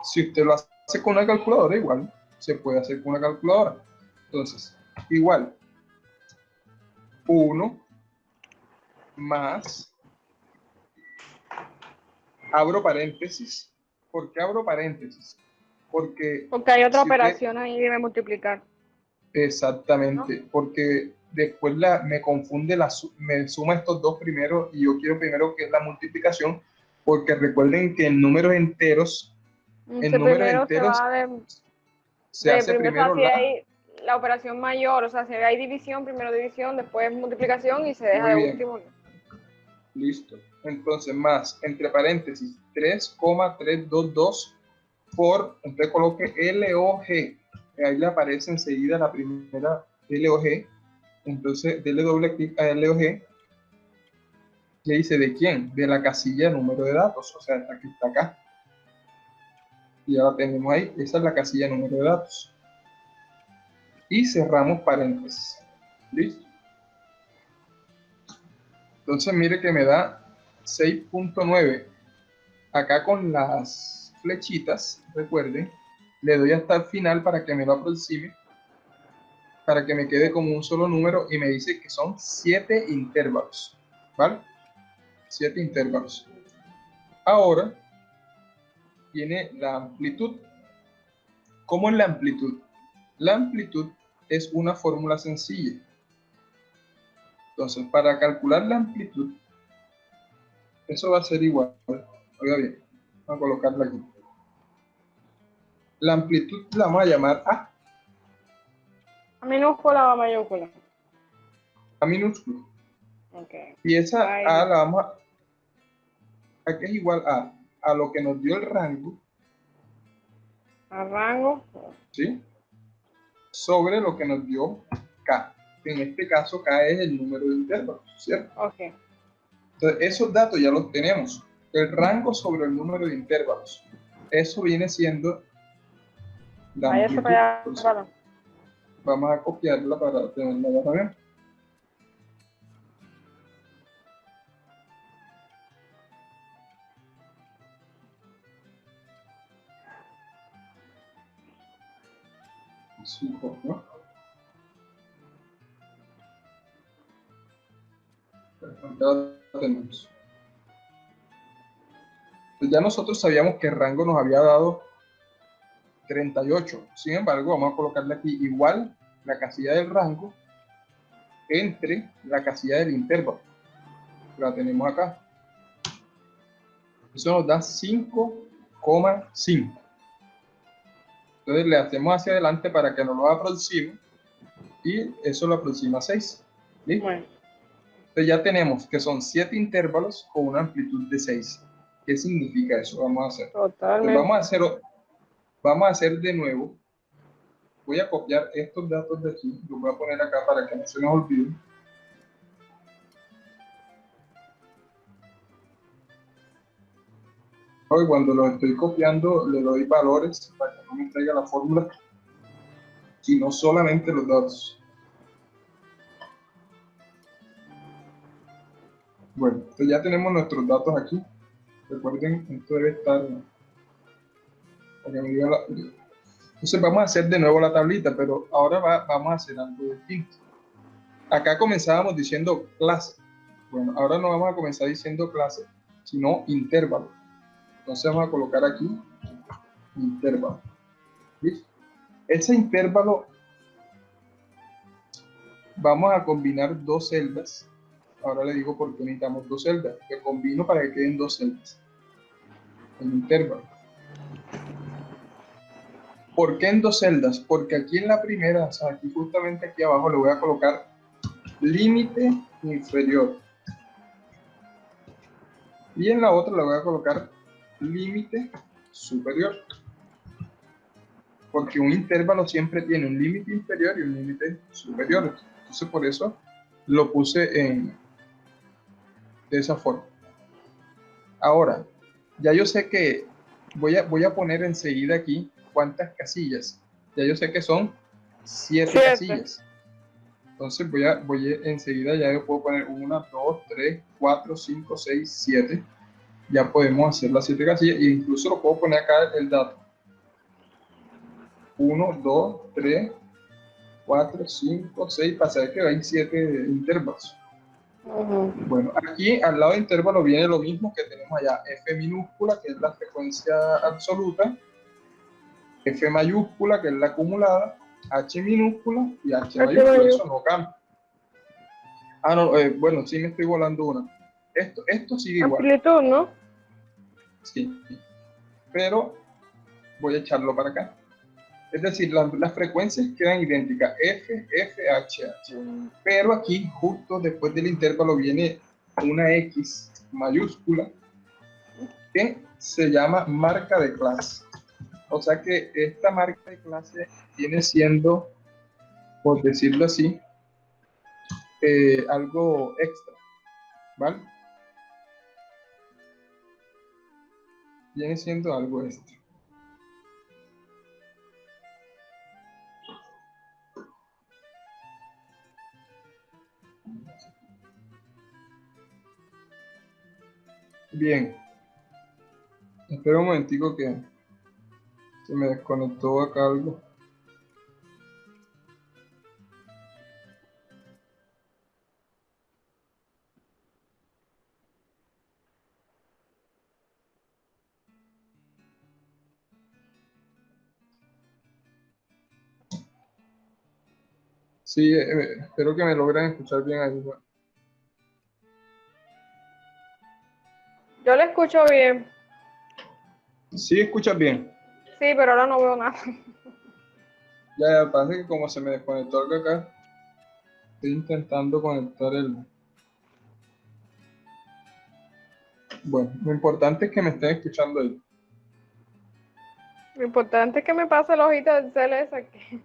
Speaker 1: Si usted lo hace con una calculadora, igual se puede hacer con una calculadora. Entonces, igual 1 más, abro paréntesis. ¿Por qué abro paréntesis? Porque
Speaker 3: hay otra operación ahí de multiplicar.
Speaker 1: Exactamente, ¿no? Porque después me confunde, me suma estos dos primero y yo quiero primero que es la multiplicación, porque recuerden que en números enteros, se hace primero
Speaker 3: la operación mayor, o sea, si hay división, primero división, después multiplicación y se deja de último.
Speaker 1: Listo. Entonces, más, entre paréntesis, 3,322 por, entonces coloque LOG. Ahí le aparece enseguida la primera LOG. Entonces, dele doble clic a LOG. ¿Qué dice? ¿De quién? De la casilla número de datos. O sea, esta que está acá. Y ya la tenemos ahí. Esa es la casilla número de datos. Y cerramos paréntesis. ¿Listo? Entonces, mire que me da 6.9. Acá con las flechitas, recuerden, le doy hasta el final para que me lo aproxime, para que me quede como un solo número y me dice que son 7 intervalos, ¿vale? 7 intervalos. Ahora viene la amplitud. ¿Cómo es la amplitud? La amplitud es una fórmula sencilla. Entonces, para calcular la amplitud, eso va a ser igual. Oiga bien, vamos a colocarla aquí. La amplitud la vamos a llamar A.
Speaker 3: ¿A minúscula o a mayúscula?
Speaker 1: A minúscula.
Speaker 3: Okay.
Speaker 1: Y esa A la vamos a que es igual a lo que nos dio el rango.
Speaker 3: ¿A rango?
Speaker 1: ¿Sí? Sobre lo que nos dio K. En este caso, K es el número de intervalos, ¿cierto?
Speaker 3: Ok.
Speaker 1: Entonces, esos datos ya los tenemos. El rango sobre el número de intervalos. Eso viene siendo la amplitud. Entonces, vamos a copiarla para tenerla también. Sí, ¿no? Ya tenemos. Ya nosotros sabíamos que el rango nos había dado 38. Sin embargo, vamos a colocarle aquí igual la casilla del rango entre la casilla del intervalo. La tenemos acá. Eso nos da 5,5. Entonces le hacemos hacia adelante para que nos lo aproxime y eso lo aproxima a 6. ¿Listo? Bueno. Entonces ya tenemos que son 7 intervalos con una amplitud de 6. ¿Qué significa eso? Vamos a hacer.
Speaker 3: Totalmente.
Speaker 1: Vamos a hacer de nuevo. Voy a copiar estos datos de aquí. Los voy a poner acá para que no se nos olvide. Hoy cuando los estoy copiando le doy valores para que no me traiga la fórmula, sino solamente los datos. Bueno, entonces ya tenemos nuestros datos aquí. Recuerden, esto debe estar... Entonces vamos a hacer de nuevo la tablita, pero ahora vamos a hacer algo distinto. Acá comenzábamos diciendo clase. Bueno, ahora no vamos a comenzar diciendo clase, sino intervalo. Entonces vamos a colocar aquí intervalo. ¿Listo? Ese intervalo vamos a combinar dos celdas. Ahora le digo por qué necesitamos dos celdas. Que combino para que queden dos celdas. El intervalo. ¿Por qué en dos celdas? Porque aquí en la primera, o sea, aquí justamente aquí abajo le voy a colocar límite inferior. Y en la otra le voy a colocar límite superior. Porque un intervalo siempre tiene un límite inferior y un límite superior. Entonces por eso lo puse de esa forma. Ahora, ya yo sé que voy a poner enseguida aquí cuántas casillas. Ya yo sé que son 7 casillas. Entonces voy enseguida, ya yo puedo poner 1, 2, 3, 4, 5, 6, 7. Ya podemos hacer las 7 casillas e incluso lo puedo poner acá el dato. 1, 2, 3, 4, 5, 6, para saber que hay 7 intervalos. Bueno, aquí al lado de intervalo viene lo mismo que tenemos allá. F minúscula, que es la frecuencia absoluta. F mayúscula, que es la acumulada. H minúscula y H mayúscula. Eso no cambia. Ah, no, bueno, sí me estoy volando una. Esto sigue igual.
Speaker 3: Amplitud, ¿no?
Speaker 1: Sí, pero voy a echarlo para acá. Es decir, las frecuencias quedan idénticas, F, F, H, H. Pero aquí, justo después del intervalo, viene una X mayúscula que se llama marca de clase. O sea que esta marca de clase viene siendo, por decirlo así, algo extra, ¿vale? Viene siendo algo extra. Bien. Espera un momentico que se me desconectó acá algo. Sí, espero que me logren escuchar bien ahí. Bueno.
Speaker 3: Yo le escucho bien.
Speaker 1: Sí, escuchas bien.
Speaker 3: Sí, pero ahora no veo nada.
Speaker 1: Ya, parece que como se me desconectó algo acá, estoy intentando conectar el... Bueno, lo importante es que me estén escuchando ahí.
Speaker 3: Lo importante es que me pase el ojito del CLS aquí.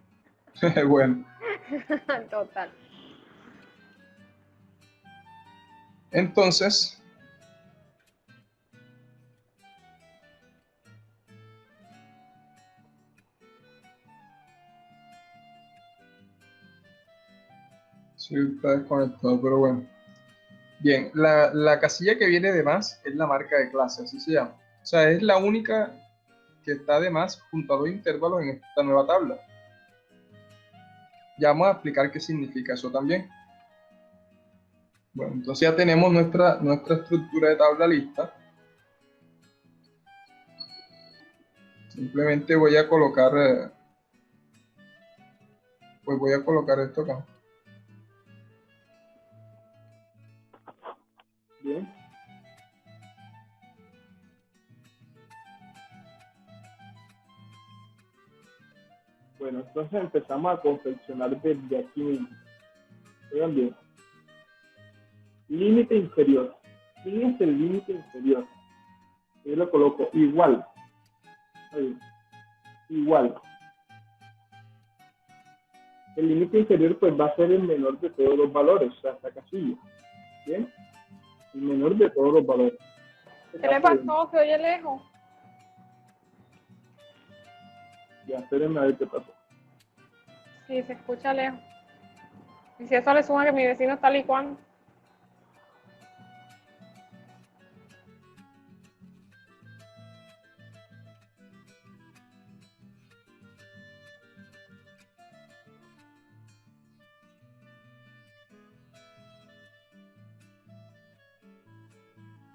Speaker 1: Bueno,
Speaker 3: Total.
Speaker 1: entonces, sí, está desconectado, pero bueno. Bien, la casilla que viene de más es la marca de clase, así se llama. O sea, es la única que está de más junto a los intervalos en esta nueva tabla. Ya vamos a explicar qué significa eso también. Bueno, entonces ya tenemos nuestra estructura de tabla lista. Simplemente voy a colocar, pues voy a colocar esto acá. Bien. Bueno, entonces empezamos a confeccionar desde aquí mismo. Vean bien. Límite inferior. ¿Quién es el límite inferior? Yo lo coloco igual. Ahí. Igual. El límite inferior pues va a ser el menor de todos los valores, o sea, esta casilla. ¿Bien? El menor de todos los valores.
Speaker 3: ¿Qué le pasó? ¿Se oye lejos?
Speaker 1: Ya, espérenme a ver qué pasó.
Speaker 3: Sí, se escucha lejos. Y si eso le suma que mi vecino está licuando.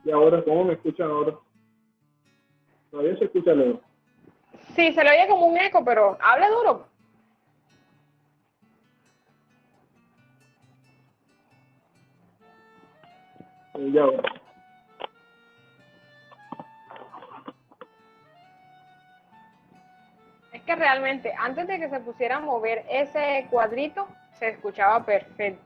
Speaker 1: ¿Y ahora cómo me escuchan ahora? Todavía se escucha lejos.
Speaker 3: Sí, se le oye como un eco, pero hable duro.
Speaker 1: Ya ahora.
Speaker 3: Es que realmente, antes de que se pusiera a mover ese cuadrito, se escuchaba perfecto.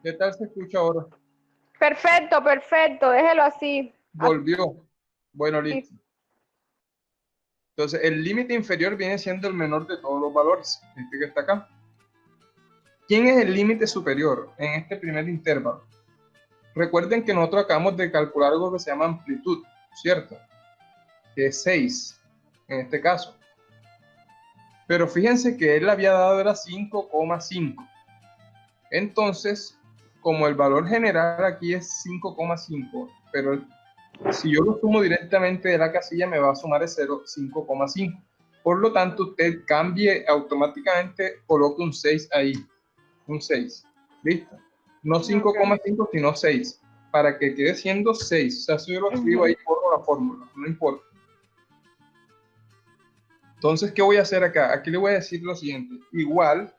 Speaker 1: ¿Qué tal se escucha ahora?
Speaker 3: Perfecto, perfecto, déjelo así.
Speaker 1: Volvió. Bueno, listo. Entonces, el límite inferior viene siendo el menor de todos los valores, este que está acá. ¿Quién es el límite superior en este primer intervalo? Recuerden que nosotros acabamos de calcular algo que se llama amplitud, ¿cierto? Que es 6, en este caso. Pero fíjense que él había dado era 5,5. Entonces, como el valor general aquí es 5,5, pero si yo lo sumo directamente de la casilla me va a sumar el 0, 5,5. Por lo tanto, usted cambie automáticamente, coloque un 6 ahí, un 6, ¿listo? No 5,5, sino 6, para que quede siendo 6. O sea, si yo lo escribo ahí, borro la fórmula, no importa. Entonces, ¿qué voy a hacer acá? Aquí le voy a decir lo siguiente. Igual,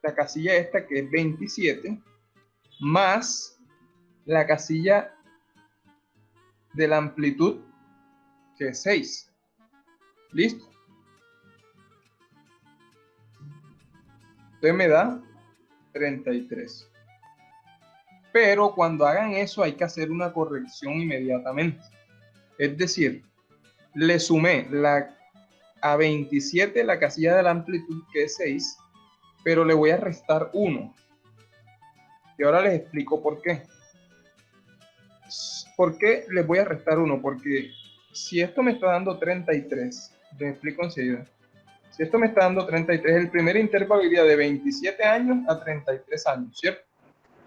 Speaker 1: la casilla esta que es 27, más la casilla de la amplitud que es 6. ¿Listo? Entonces me da 33. Pero cuando hagan eso hay que hacer una corrección inmediatamente. Es decir, le sumé a 27 la casilla de la amplitud que es 6, pero le voy a restar 1. Y ahora les explico por qué. ¿Por qué les voy a restar 1? Porque si esto me está dando 33, les explico enseguida. Si esto me está dando 33, el primer intervalo iría de 27 años a 33 años, ¿cierto?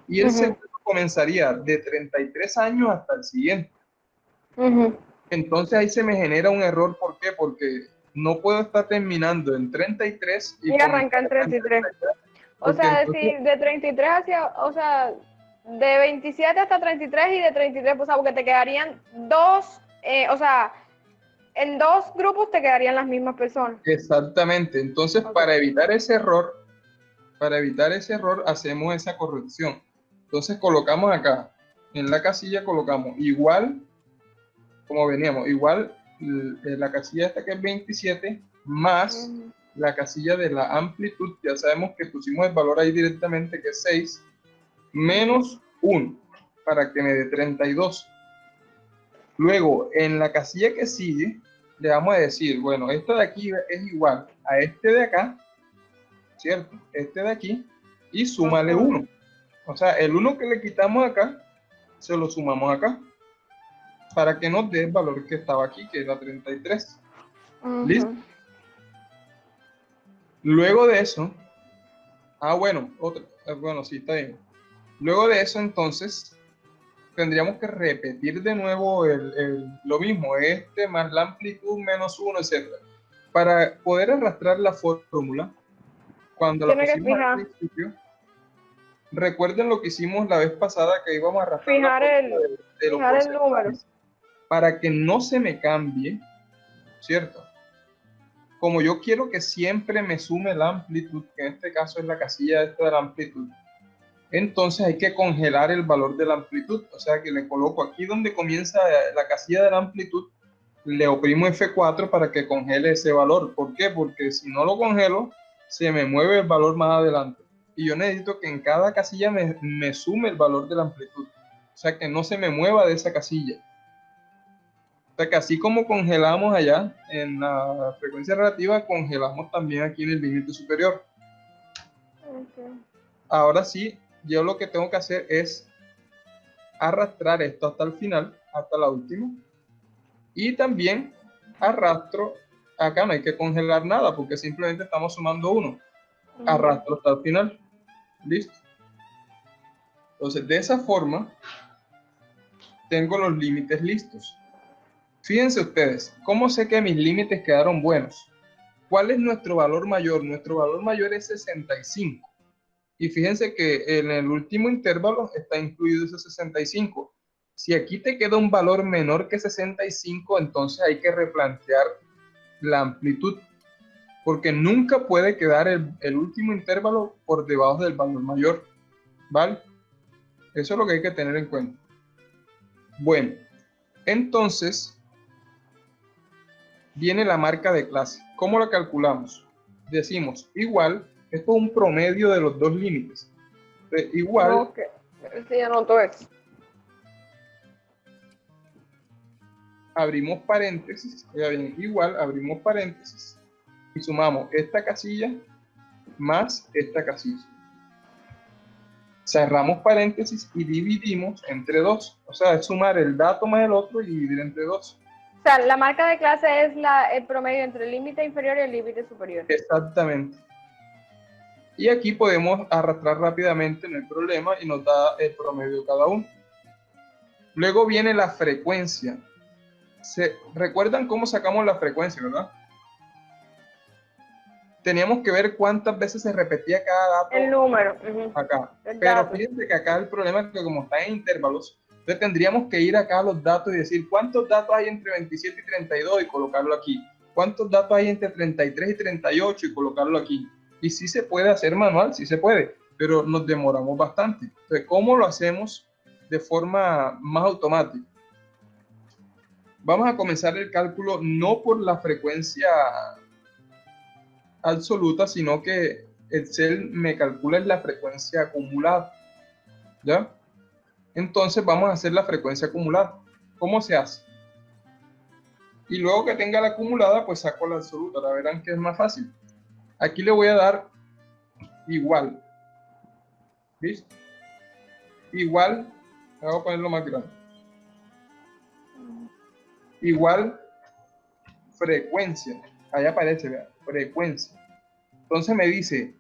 Speaker 1: Y el segundo comenzaría de 33 años hasta el siguiente. Entonces ahí se me genera un error. ¿Por qué? Porque no puedo estar terminando en 33
Speaker 3: y arrancar en 33. O sea, entonces, de 33 hacia, o sea, de 27 hasta 33 y de 33, o sea, porque te quedarían dos, o sea, en dos grupos te quedarían las mismas personas.
Speaker 1: Exactamente. Entonces, para evitar ese error, hacemos esa corrección. Entonces colocamos acá, en la casilla colocamos igual, como veníamos, igual la casilla esta que es 27, más la casilla de la amplitud, ya sabemos que pusimos el valor ahí directamente que es 6, menos 1, para que me dé 32. Luego, en la casilla que sigue, le vamos a decir, bueno, esto de aquí es igual a este de acá, ¿cierto? Este de aquí, y súmale 1. O sea, el 1 que le quitamos acá, se lo sumamos acá, para que nos dé el valor que estaba aquí, que era 33. ¿Listo? Luego de eso, bueno, sí, está bien. Luego de eso, entonces, tendríamos que repetir de nuevo lo mismo, más la amplitud menos 1, etc. Para poder arrastrar la fórmula, cuando la pusimos al principio, recuerden lo que hicimos la vez pasada, que íbamos a arrastrar
Speaker 3: fijar el número.
Speaker 1: Para que no se me cambie, ¿cierto? Como yo quiero que siempre me sume la amplitud, que en este caso es la casilla esta de la amplitud, entonces hay que congelar el valor de la amplitud. O sea que le coloco aquí donde comienza la casilla de la amplitud, le oprimo F4 para que congele ese valor. ¿Por qué? Porque si no lo congelo, se me mueve el valor más adelante. Y yo necesito que en cada casilla me sume el valor de la amplitud. O sea que no se me mueva de esa casilla. O sea que así como congelamos allá en la frecuencia relativa, congelamos también aquí en el límite superior. Ahora sí, yo lo que tengo que hacer es arrastrar esto hasta el final, hasta la última. Y también arrastro, acá no hay que congelar nada porque simplemente estamos sumando 1. Arrastro hasta el final. ¿Listo? Entonces, de esa forma, tengo los límites listos. Fíjense ustedes, ¿cómo sé que mis límites quedaron buenos? ¿Cuál es nuestro valor mayor? Nuestro valor mayor es 65. Y fíjense que en el último intervalo está incluido ese 65. Si aquí te queda un valor menor que 65, entonces hay que replantear la amplitud, porque nunca puede quedar el último intervalo por debajo del valor mayor, ¿vale? Eso es lo que hay que tener en cuenta. Bueno, entonces viene la marca de clase. ¿Cómo la calculamos? Decimos, igual, esto es un promedio de los dos límites. Igual.
Speaker 3: Ok, sí, anoto eso.
Speaker 1: Abrimos paréntesis, bien, igual, abrimos paréntesis y sumamos esta casilla más esta casilla. Cerramos paréntesis y dividimos entre 2. O sea, es sumar el dato más el otro y dividir entre 2.
Speaker 3: O sea, la marca de clase es el promedio entre el límite inferior y el límite superior.
Speaker 1: Exactamente. Y aquí podemos arrastrar rápidamente, no hay problema, y nos da el promedio de cada uno. Luego viene la frecuencia. ¿Recuerdan cómo sacamos la frecuencia, verdad? Teníamos que ver cuántas veces se repetía cada dato.
Speaker 3: El número.
Speaker 1: Acá. Pero fíjense que acá el problema es que como está en intervalos, entonces tendríamos que ir acá a los datos y decir cuántos datos hay entre 27 y 32 y colocarlo aquí. Cuántos datos hay entre 33 y 38 y colocarlo aquí. Y sí se puede hacer manual, sí se puede, pero nos demoramos bastante. Entonces, ¿cómo lo hacemos de forma más automática? Vamos a comenzar el cálculo no por la frecuencia absoluta, sino que Excel me calcula la frecuencia acumulada. ¿Ya? Entonces vamos a hacer la frecuencia acumulada. ¿Cómo se hace? Y luego que tenga la acumulada, pues saco la absoluta. La verán que es más fácil. Aquí le voy a dar igual. ¿Listo? Igual, voy a ponerlo más grande. Igual frecuencia. Ahí aparece, vean, frecuencia. Entonces me dice,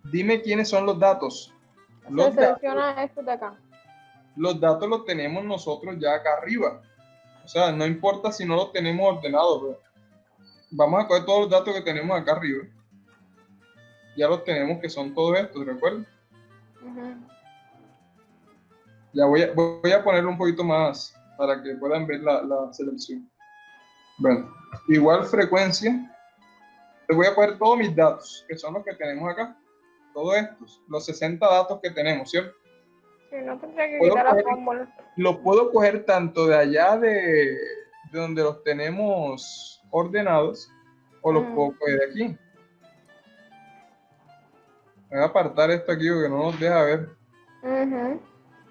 Speaker 1: dime quiénes son los datos.
Speaker 3: Se selecciona esto de acá.
Speaker 1: Los datos los tenemos nosotros ya acá arriba. O sea, no importa si no los tenemos ordenados, pero vamos a coger todos los datos que tenemos acá arriba. Ya los tenemos, que son todos estos, ¿recuerdan? Ya voy a ponerlo un poquito más para que puedan ver la selección. Bueno, igual frecuencia. Les voy a poner todos mis datos, que son los que tenemos acá. Todos estos, los 60 datos que tenemos, ¿cierto?
Speaker 3: Sí, no tendría que quitar la fórmula.
Speaker 1: Lo puedo coger tanto de allá de donde los tenemos ordenados, o los puedo coger de aquí. Voy a apartar esto aquí porque no nos deja ver.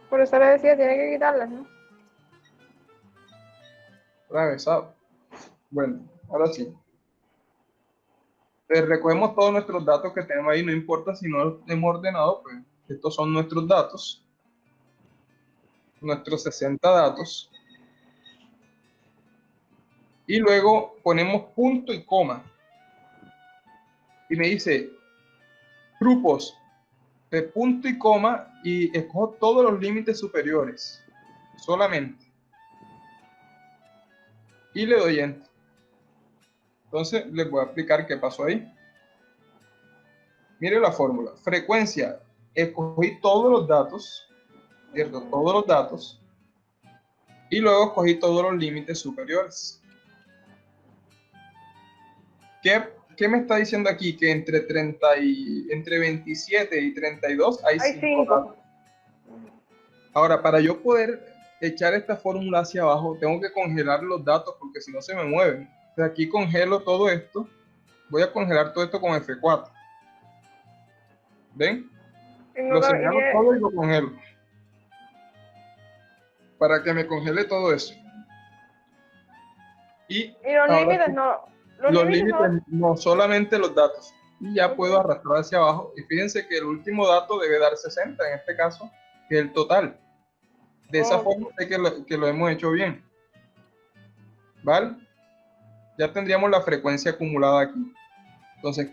Speaker 3: Por eso le decía, tiene que quitarlas, ¿no?
Speaker 1: Atravesado. Bueno, ahora sí. Recogemos todos nuestros datos que tenemos ahí, no importa si no los hemos ordenado, pues estos son nuestros datos. Nuestros 60 datos. Y luego ponemos punto y coma. Y me dice, grupos de punto y coma, y escojo todos los límites superiores. Solamente. Y le doy enter. Entonces les voy a explicar qué pasó ahí. Mire la fórmula. Frecuencia. Escogí todos los datos. ¿Cierto? Todos los datos. Y luego escogí todos los límites superiores. ¿Qué me está diciendo aquí? Que entre 27 y 32 hay 5 datos. Ahora, para yo poder echar esta fórmula hacia abajo, tengo que congelar los datos porque si no se me mueven. Entonces aquí congelo todo esto. Voy a congelar todo esto con F4. ¿Ven? Lo señalo todo y lo congelo. Para que me congele todo eso. Y
Speaker 3: los límites no.
Speaker 1: Los límites no, solamente los datos. Y ya puedo arrastrar hacia abajo. Y fíjense que el último dato debe dar 60, en este caso, que es el total. De esa forma sé que lo hemos hecho bien. ¿Vale? Ya tendríamos la frecuencia acumulada aquí. Entonces,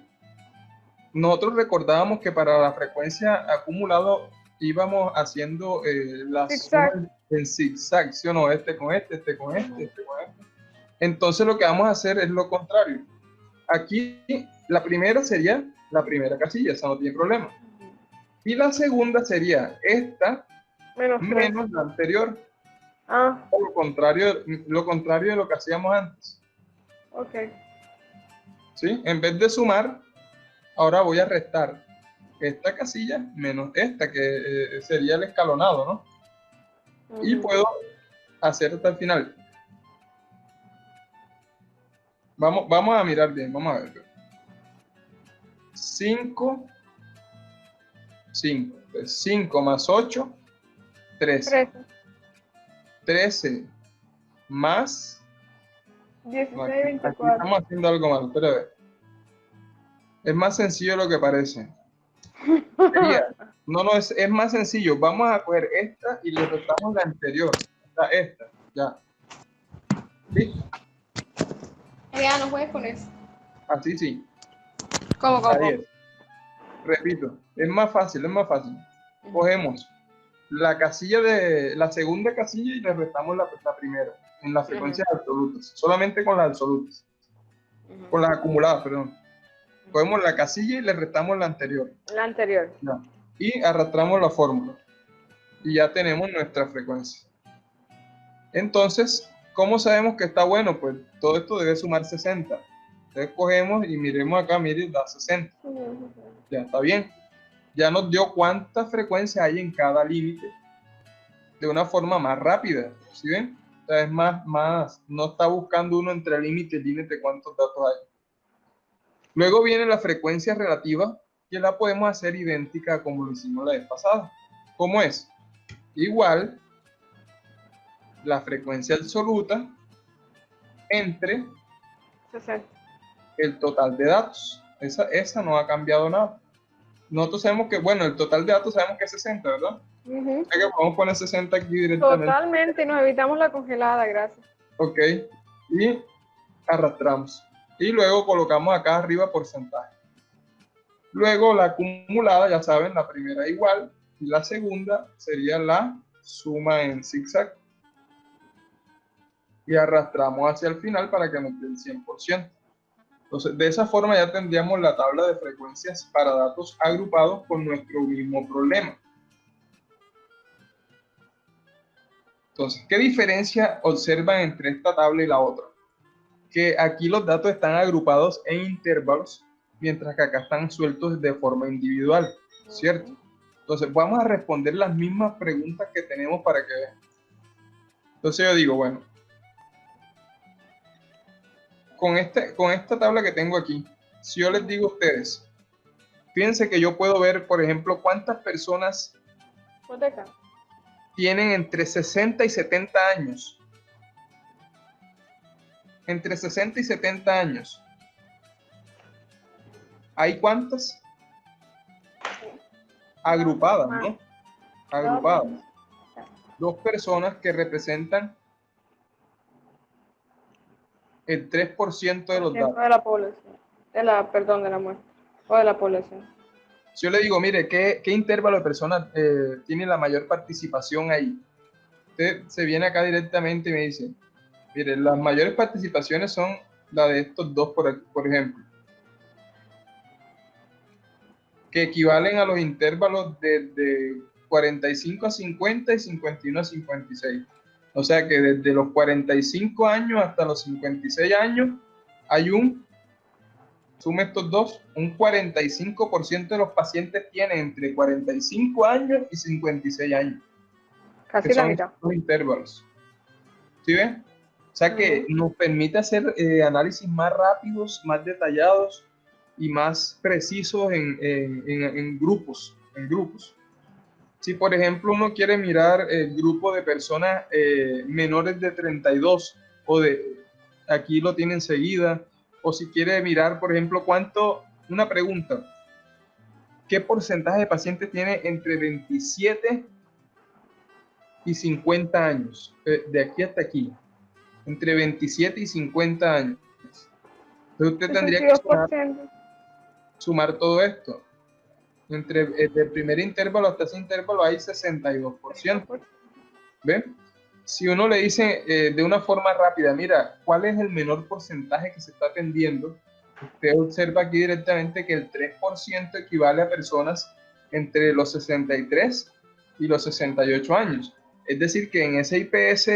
Speaker 1: nosotros recordábamos que para la frecuencia acumulada íbamos haciendo las sumas en zigzag, ¿sí o no? Este con este, este con este, este con este. Entonces lo que vamos a hacer es lo contrario. Aquí la primera sería la primera casilla, esa no tiene problema. Y la segunda sería esta menos la anterior. O lo contrario de lo que hacíamos antes.
Speaker 3: Ok.
Speaker 1: ¿Sí? En vez de sumar, ahora voy a restar esta casilla menos esta, que sería el escalonado, ¿no? Y puedo hacer hasta el final. Vamos a mirar bien, vamos a ver. 5 más 8, 13. 13 más
Speaker 3: 16,
Speaker 1: no, aquí
Speaker 3: 24.
Speaker 1: Estamos haciendo algo mal, pero a ver. Es más sencillo de lo que parece. Es más sencillo. Vamos a coger esta y le restamos la anterior. Esta, ya. ¿Listo?
Speaker 3: Ya no juegues con eso.
Speaker 1: Así sí.
Speaker 3: ¿Cómo?
Speaker 1: Ahí repito, es más fácil, es más fácil. Cogemos la segunda casilla y le restamos la primera, en las frecuencias absolutas, solamente con las absolutas, con las acumuladas, perdón. Cogemos la casilla y le restamos la anterior.
Speaker 3: La anterior.
Speaker 1: Ya. Y arrastramos la fórmula. Y ya tenemos nuestra frecuencia. Entonces, ¿cómo sabemos que está bueno? Pues todo esto debe sumar 60. Entonces cogemos y miremos acá, miren, da 60. Ya está bien. Ya nos dio cuántas frecuencias hay en cada límite de una forma más rápida. ¿Sí ven? O sea, es más, no está buscando uno entre límite y límite cuántos datos hay. Luego viene la frecuencia relativa, que la podemos hacer idéntica como lo hicimos la vez pasada. ¿Cómo es? Igual la frecuencia absoluta entre
Speaker 3: 60.
Speaker 1: el total de datos. Esa no ha cambiado nada. Nosotros sabemos que, bueno, el total de datos sabemos que es 60, ¿verdad? O sea que podemos poner 60 aquí directamente.
Speaker 3: Totalmente, nos evitamos la congelada, gracias.
Speaker 1: Ok, y arrastramos. Y luego colocamos acá arriba porcentaje. Luego la acumulada, ya saben, la primera igual, y la segunda sería la suma en zigzag. Y arrastramos hacia el final para que nos dé el 100%. Entonces, de esa forma ya tendríamos la tabla de frecuencias para datos agrupados con nuestro mismo problema. Entonces, ¿qué diferencia observan entre esta tabla y la otra? Que aquí los datos están agrupados en intervalos, mientras que acá están sueltos de forma individual, ¿cierto? Entonces, vamos a responder las mismas preguntas que tenemos para que vean. Entonces yo digo, bueno, con esta tabla que tengo aquí, si yo les digo a ustedes, fíjense que yo puedo ver, por ejemplo, cuántas personas tienen entre 60 y 70 años. Entre 60 y 70 años. ¿Hay cuántas? Agrupadas, ¿no? Agrupadas. Dos personas que representan el 3% de los datos.
Speaker 3: De la población. De la muestra. O de la población.
Speaker 1: Si yo le digo, mire, ¿qué intervalo de personas tiene la mayor participación ahí? Usted se viene acá directamente y me dice, mire, las mayores participaciones son la de estos dos, por ejemplo, que equivalen a los intervalos de 45 a 50 y 51 a 56. O sea que desde los 45 años hasta los 56 años hay sume estos dos, un 45% de los pacientes tienen entre 45 años y 56 años.
Speaker 3: Casi la mitad.
Speaker 1: Los intervalos. ¿Sí ven? O sea que nos permite hacer análisis más rápidos, más detallados y más precisos en grupos. Si por ejemplo uno quiere mirar el grupo de personas menores de 32, aquí lo tiene enseguida, o si quiere mirar por ejemplo una pregunta, ¿qué porcentaje de pacientes tiene entre 27 y 50 años? De aquí hasta aquí, entre 27 y 50 años. Entonces usted tendría que sumar todo esto. Entre el primer intervalo hasta ese intervalo hay 62%. ¿Ven? Si uno le dice de una forma rápida, mira, ¿cuál es el menor porcentaje que se está atendiendo? Usted observa aquí directamente que el 3% equivale a personas entre los 63 y los 68 años. Es decir, que en ese IPS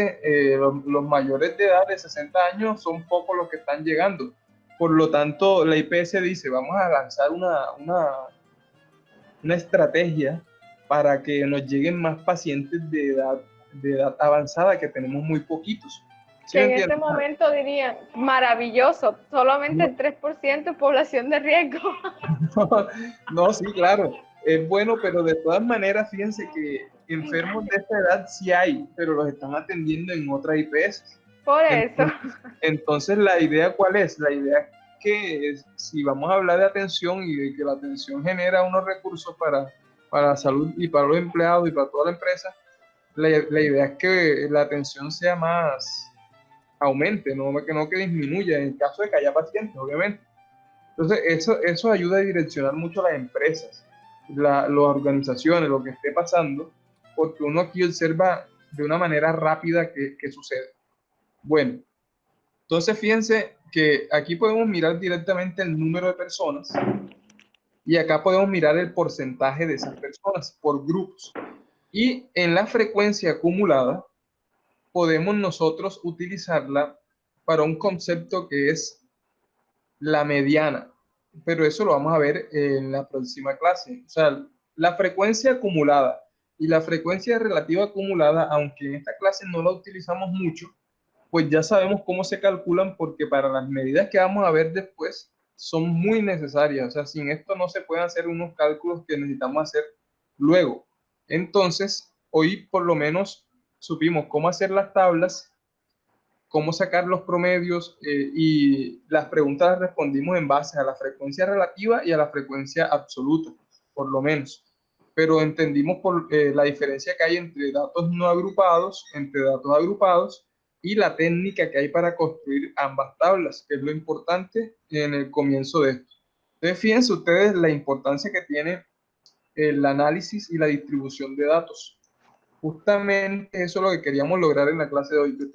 Speaker 1: los mayores de edad de 60 años son pocos los que están llegando. Por lo tanto, la IPS dice, vamos a lanzar una estrategia para que nos lleguen más pacientes de edad avanzada, que tenemos muy poquitos. ¿Sí
Speaker 3: en este momento dirían, maravilloso, solamente el 3% es población de riesgo.
Speaker 1: No, sí, claro, es bueno, pero de todas maneras, fíjense que enfermos de esta edad sí hay, pero los están atendiendo en otras IPS.
Speaker 3: Por eso.
Speaker 1: Entonces, ¿la idea cuál es? La idea es que si vamos a hablar de atención y de que la atención genera unos recursos para la salud y para los empleados y para toda la empresa, la idea es que la atención sea más, aumente, no que disminuya en el caso de que haya pacientes, obviamente. Entonces, eso ayuda a direccionar mucho a las empresas, las organizaciones, lo que esté pasando, porque uno aquí observa de una manera rápida qué sucede. Bueno, entonces fíjense que aquí podemos mirar directamente el número de personas y acá podemos mirar el porcentaje de esas personas por grupos. Y en la frecuencia acumulada podemos nosotros utilizarla para un concepto que es la mediana, pero eso lo vamos a ver en la próxima clase. O sea, la frecuencia acumulada y la frecuencia relativa acumulada, aunque en esta clase no la utilizamos mucho, pues ya sabemos cómo se calculan porque para las medidas que vamos a ver después son muy necesarias. O sea, sin esto no se pueden hacer unos cálculos que necesitamos hacer luego. Entonces, hoy por lo menos supimos cómo hacer las tablas, cómo sacar los promedios y las preguntas las respondimos en base a la frecuencia relativa y a la frecuencia absoluta, por lo menos. Pero entendimos por la diferencia que hay entre datos no agrupados, entre datos agrupados y la técnica que hay para construir ambas tablas, que es lo importante en el comienzo de esto. Entonces, fíjense ustedes la importancia que tiene el análisis y la distribución de datos. Justamente eso es lo que queríamos lograr en la clase de hoy, que